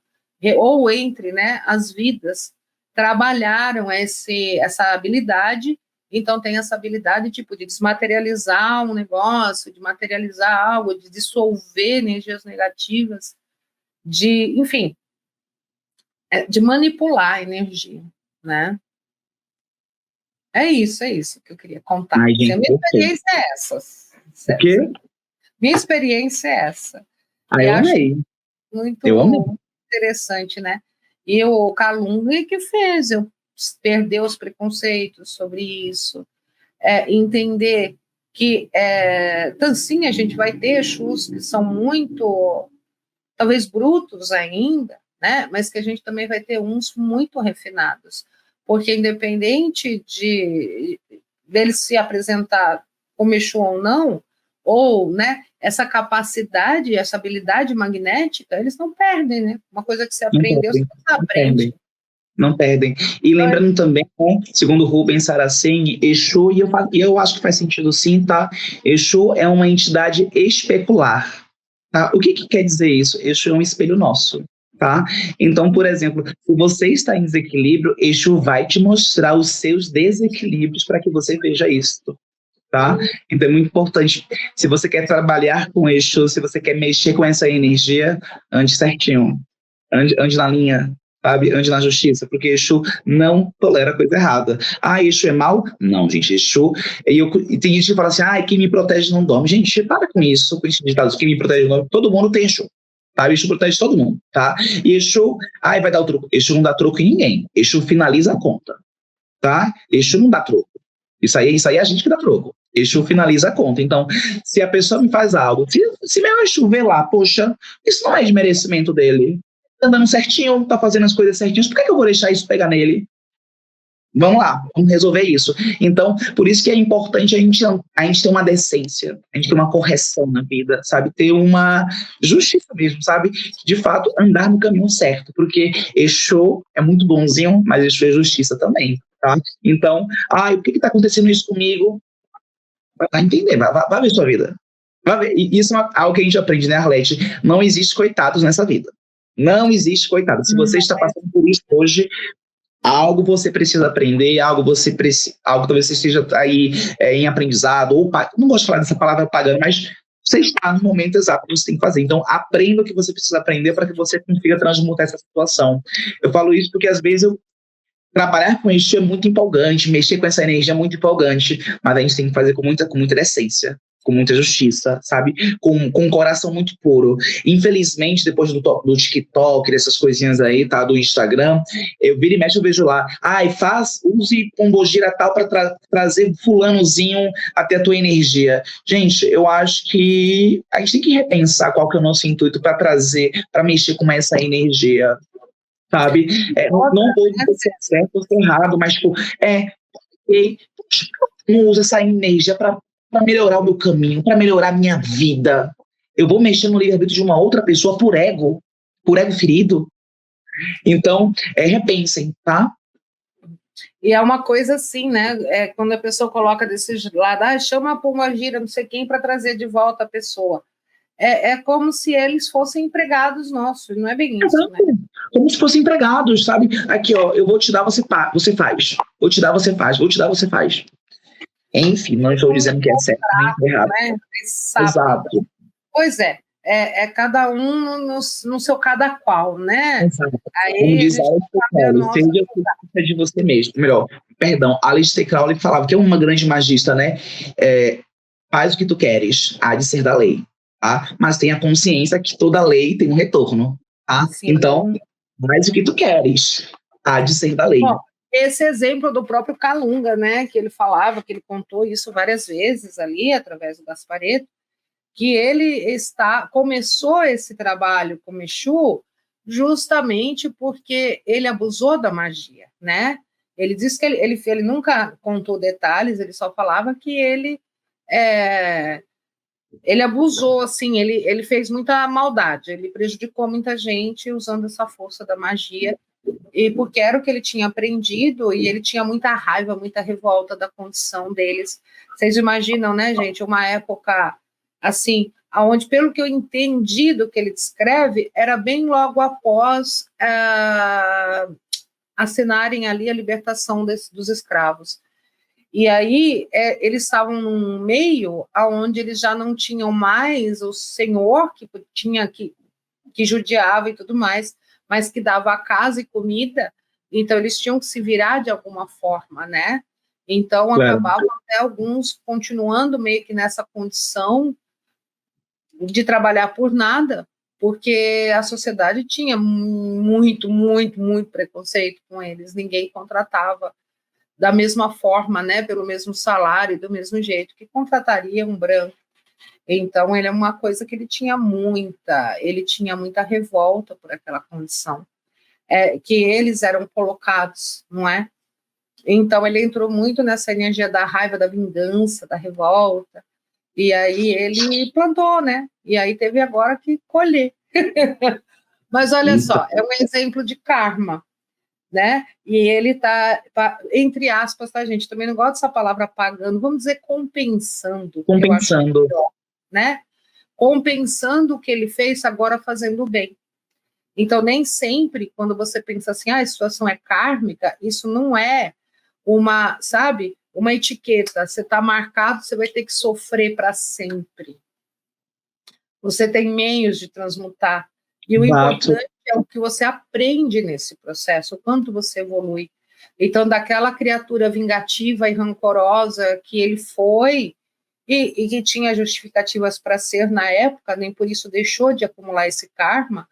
ou entre, né, as vidas, trabalharam essa habilidade. Então, tem essa habilidade, tipo, de desmaterializar um negócio, de materializar algo, de dissolver energias negativas, enfim, de manipular a energia, né? É isso que eu queria contar. Ai, gente, minha experiência é essa. O quê? Minha experiência é essa. Ah, eu amei. Eu amei. Muito interessante, né? E o Calunga que fez eu perder os preconceitos sobre isso, entender que sim, a gente vai ter Exus que são muito, talvez brutos ainda, né? Mas que a gente também vai ter uns muito refinados, porque independente dele se apresentar como Exu ou não, ou, né, essa capacidade, essa habilidade magnética, eles não perdem, né? Uma coisa que você aprendeu, você aprende. Não perdem. E lembrando também, né, segundo Rubens Saraceni, Exu, e eu acho que faz sentido sim, tá? Exu é uma entidade especular. Tá? O que quer dizer isso? Exu é um espelho nosso. Tá? Então, por exemplo, se você está em desequilíbrio, Exu vai te mostrar os seus desequilíbrios para que você veja isso. Tá? Então é muito importante. Se você quer trabalhar com Exu, se você quer mexer com essa energia, ande certinho. Ande na linha, sabe? Ande na justiça, porque Exu não tolera coisa errada. Ah, Exu é mal? Não, gente, Exu... E tem gente que fala assim, quem me protege não dorme. Gente, para com isso, com esse ditado, quem me protege não dorme. Todo mundo tem Exu, tá? Exu protege todo mundo, tá? E Exu, vai dar o troco. Exu não dá troco em ninguém. Exu finaliza a conta, tá? Exu não dá troco. Isso aí é a gente que dá troco. Exu finaliza a conta. Então, se a pessoa me faz algo, se meu Exu vê lá, poxa, isso não é de merecimento dele, tá andando certinho, tá fazendo as coisas certinhas, por que eu vou deixar isso pegar nele? Vamos lá, vamos resolver isso. Então, por isso que é importante a gente ter uma decência, a gente ter uma correção na vida, sabe? Ter uma justiça mesmo, sabe? De fato, andar no caminho certo, porque Exu é muito bonzinho, mas Exu é justiça também, tá? Então, por que tá acontecendo isso comigo? Vai entender, vai ver sua vida. Vai ver. E isso é algo que a gente aprende, né, Arlete? Não existe coitados nessa vida. Não existe coitado. Se você está passando por isso hoje, algo você precisa aprender, algo talvez você esteja aí em aprendizado, ou não gosto de falar dessa palavra pagando, mas você está no momento exato que você tem que fazer. Então, aprenda o que você precisa aprender para que você consiga transmutar essa situação. Eu falo isso porque, às vezes, trabalhar com isso é muito empolgante, mexer com essa energia é muito empolgante, mas a gente tem que fazer com muita decência, com muita justiça, sabe? Com um coração muito puro. Infelizmente, depois do TikTok, dessas coisinhas aí, tá? Do Instagram, eu viro e mexo, eu vejo lá, use pombogira tal para trazer fulanozinho até a tua energia. Gente, eu acho que a gente tem que repensar qual que é o nosso intuito para trazer, para mexer com essa energia, sabe? Não vou dizer se é certo ou se é errado, mas, tipo, não uso essa energia para melhorar o meu caminho, para melhorar a minha vida. Eu vou mexer no livre-arbítrio de uma outra pessoa por ego ferido. Então, repensem, tá? E é uma coisa assim, né? Quando a pessoa coloca desse lado, chama a pombogira, não sei quem, para trazer de volta a pessoa. É como se eles fossem empregados nossos, não é bem isso, né? Como se fossem empregados, sabe? Aqui, eu vou te dar, você faz. Vou te dar, você faz. Vou te dar, você faz. Enfim, não estou dizendo que é certo nem errado. Né? Exato. Pois é cada um no seu cada qual, né? Exato. Como diz Aleister Crowley, seja de você mesmo. Melhor, perdão, Aleister Crowley falava que é uma grande magista, né? Faz o que tu queres, há de ser da lei. Tá? Mas tenha consciência que toda lei tem um retorno. Tá? Então, faz o que tu queres, há de ser da lei. Bom, esse exemplo do próprio Calunga, né, que ele falava, que ele contou isso várias vezes ali, através do Gasparetto, que ele começou esse trabalho com Exu justamente porque ele abusou da magia, né? Ele disse que ele nunca contou detalhes, ele só falava que ele Ele abusou, assim, ele fez muita maldade, ele prejudicou muita gente usando essa força da magia, e porque era o que ele tinha aprendido, e ele tinha muita raiva, muita revolta da condição deles. Vocês imaginam, né, gente, uma época, assim, onde, pelo que eu entendi do que ele descreve, era bem logo após assinarem ali a libertação dos escravos. E aí eles estavam num meio onde eles já não tinham mais o senhor que judiava e tudo mais, mas que dava casa e comida, então eles tinham que se virar de alguma forma, né? Então acabavam até alguns continuando meio que nessa condição de trabalhar por nada, porque a sociedade tinha muito, muito, muito preconceito com eles, ninguém contratava da mesma forma, né, pelo mesmo salário, do mesmo jeito que contrataria um branco. Então, ele é uma coisa que ele tinha muita revolta por aquela condição, que eles eram colocados, não é? Então, ele entrou muito nessa energia da raiva, da vingança, da revolta, e aí ele plantou, né? E aí teve agora que colher. Mas olha só, é um exemplo de karma, né? E ele está, entre aspas, tá, gente? Também não gosto dessa palavra pagando, vamos dizer compensando. Compensando. Melhor, né? Compensando o que ele fez, agora fazendo bem. Então, nem sempre, quando você pensa assim, a situação é kármica, isso não é uma, sabe, uma etiqueta. Você está marcado, você vai ter que sofrer para sempre. Você tem meios de transmutar. E o importante é o que você aprende nesse processo, o quanto você evolui. Então, daquela criatura vingativa e rancorosa que ele foi, e que tinha justificativas para ser na época, nem por isso deixou de acumular esse karma,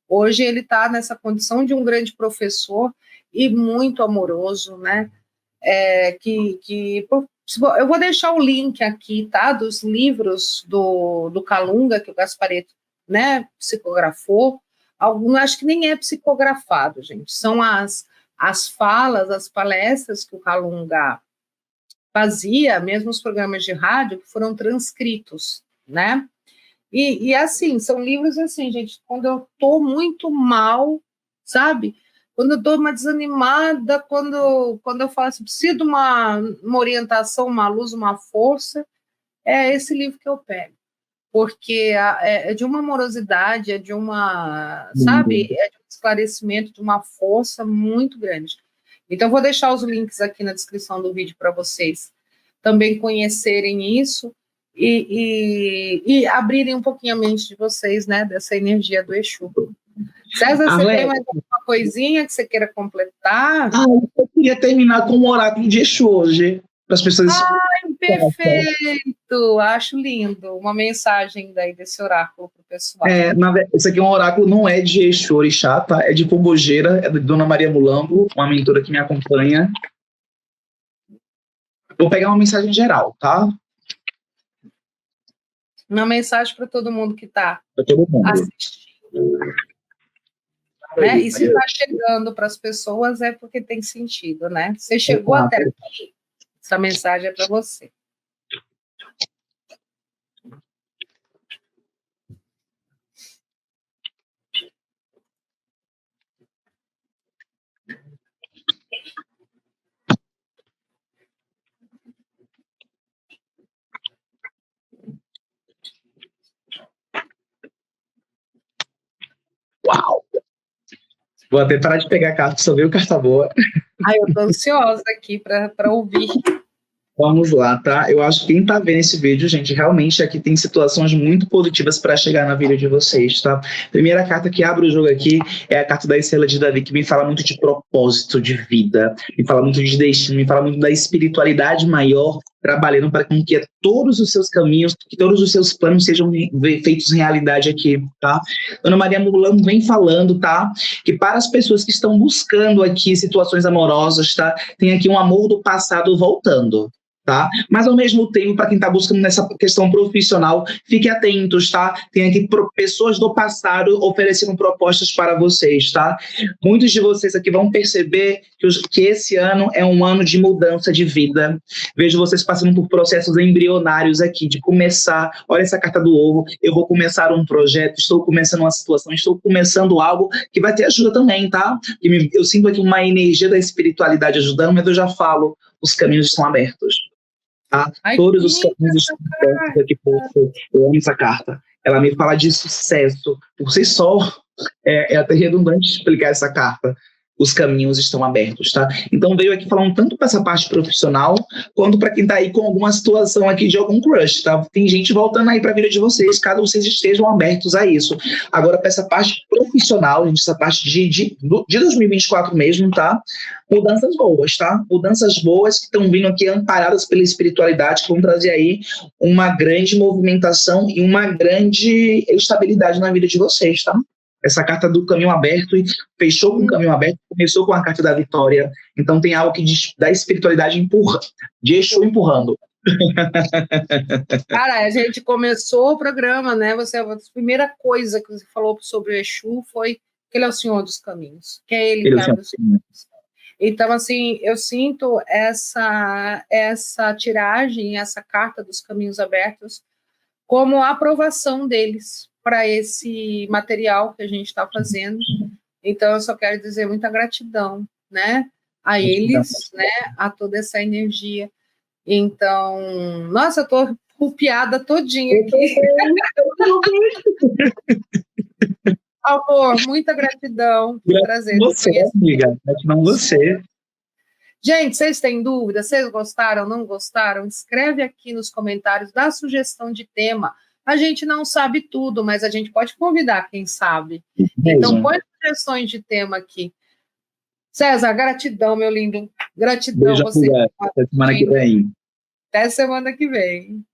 hoje ele está nessa condição de um grande professor e muito amoroso, né? Eu vou deixar o link aqui, tá? Dos livros do Kalunga, que o Gasparetto, né, psicografou. Algum, acho que nem é psicografado, gente. São as falas, as palestras que o Kalunga fazia, mesmo os programas de rádio, que foram transcritos, né? E assim, são livros assim, gente, quando eu estou muito mal, sabe? Quando eu estou uma desanimada, quando eu falo assim, preciso de uma orientação, uma luz, uma força, é esse livro que eu pego. Porque é de uma amorosidade, é de uma, sabe? É de um esclarecimento, de uma força muito grande. Então, eu vou deixar os links aqui na descrição do vídeo para vocês também conhecerem isso e abrirem um pouquinho a mente de vocês, né? Dessa energia do Exu. César, você tem mais alguma coisinha que você queira completar? Eu queria terminar com um oráculo de Exu hoje, para as pessoas... Ai, perfeito! Acho lindo. Uma mensagem daí desse oráculo para o pessoal. Esse aqui é um oráculo, não é de Exu Orixá, tá? É de Pombogeira, é de Dona Maria Mulambo, uma mentora que me acompanha. Vou pegar uma mensagem geral, tá? Uma mensagem para todo mundo que está assistindo. Né? E se está chegando para as pessoas é porque tem sentido, né? Você chegou até aqui, essa mensagem é para você. Uau! Vou até parar de pegar a carta, só veio carta boa. Eu estou ansiosa aqui para ouvir. Vamos lá, tá? Eu acho que quem tá vendo esse vídeo, gente, realmente aqui tem situações muito positivas para chegar na vida de vocês, tá? Primeira carta que abre o jogo aqui é a carta da Estrela de Davi, que me fala muito de propósito de vida, me fala muito de destino, me fala muito da espiritualidade maior, trabalhando para que todos os seus caminhos, que todos os seus planos sejam feitos realidade aqui, tá? Dona Maria Mulambo vem falando, tá? Que para as pessoas que estão buscando aqui situações amorosas, tá? Tem aqui um amor do passado voltando. tá? Mas, ao mesmo tempo, para quem está buscando nessa questão profissional, fique atentos, tá? Tem aqui pessoas do passado oferecendo propostas para vocês, tá? Muitos de vocês aqui vão perceber que esse ano é um ano de mudança de vida. Vejo vocês passando por processos embrionários aqui, de começar, olha essa carta do ovo, eu vou começar um projeto, estou começando uma situação, estou começando algo que vai ter ajuda também, tá? Eu sinto aqui uma energia da espiritualidade ajudando, mas eu já falo, os caminhos estão abertos. Tá? Ai, Todos os caminhos estão abertos aqui. Eu amo essa carta. Ela me fala de sucesso. Por si só, é até redundante explicar essa carta. Os caminhos estão abertos, tá? Então veio aqui falando tanto para essa parte profissional, quanto para quem tá aí com alguma situação aqui de algum crush, tá? Tem gente voltando aí para a vida de vocês, caso vocês estejam abertos a isso. Agora, para essa parte profissional, gente, essa parte de 2024 mesmo, tá? Mudanças boas, tá? Mudanças boas que estão vindo aqui amparadas pela espiritualidade, que vão trazer aí uma grande movimentação e uma grande estabilidade na vida de vocês, tá? Essa carta do caminho aberto e fechou com o caminho aberto, começou com a carta da vitória. Então tem algo que da espiritualidade de Exu empurrando. Cara, a gente começou o programa, né? A primeira coisa que você falou sobre o Exu foi que ele é o Senhor dos Caminhos, que é ele que abre os caminhos. Então, assim, eu sinto essa tiragem, essa carta dos caminhos abertos como a aprovação deles para esse material que a gente está fazendo. Então, eu só quero dizer muita gratidão, né, a eles, né, a toda essa energia. Então, nossa, eu tô arrupiada todinha aqui. Amor, muita gratidão por trazer você, amiga, gratidão você. Gente, vocês têm dúvida? Vocês gostaram, não gostaram? Escreve aqui nos comentários, dá sugestão de tema. A gente não sabe tudo, mas a gente pode convidar quem sabe. Então, põe sugestões de tema aqui. César, gratidão, meu lindo. Gratidão. Beijo, você. até semana que vem. Até semana que vem.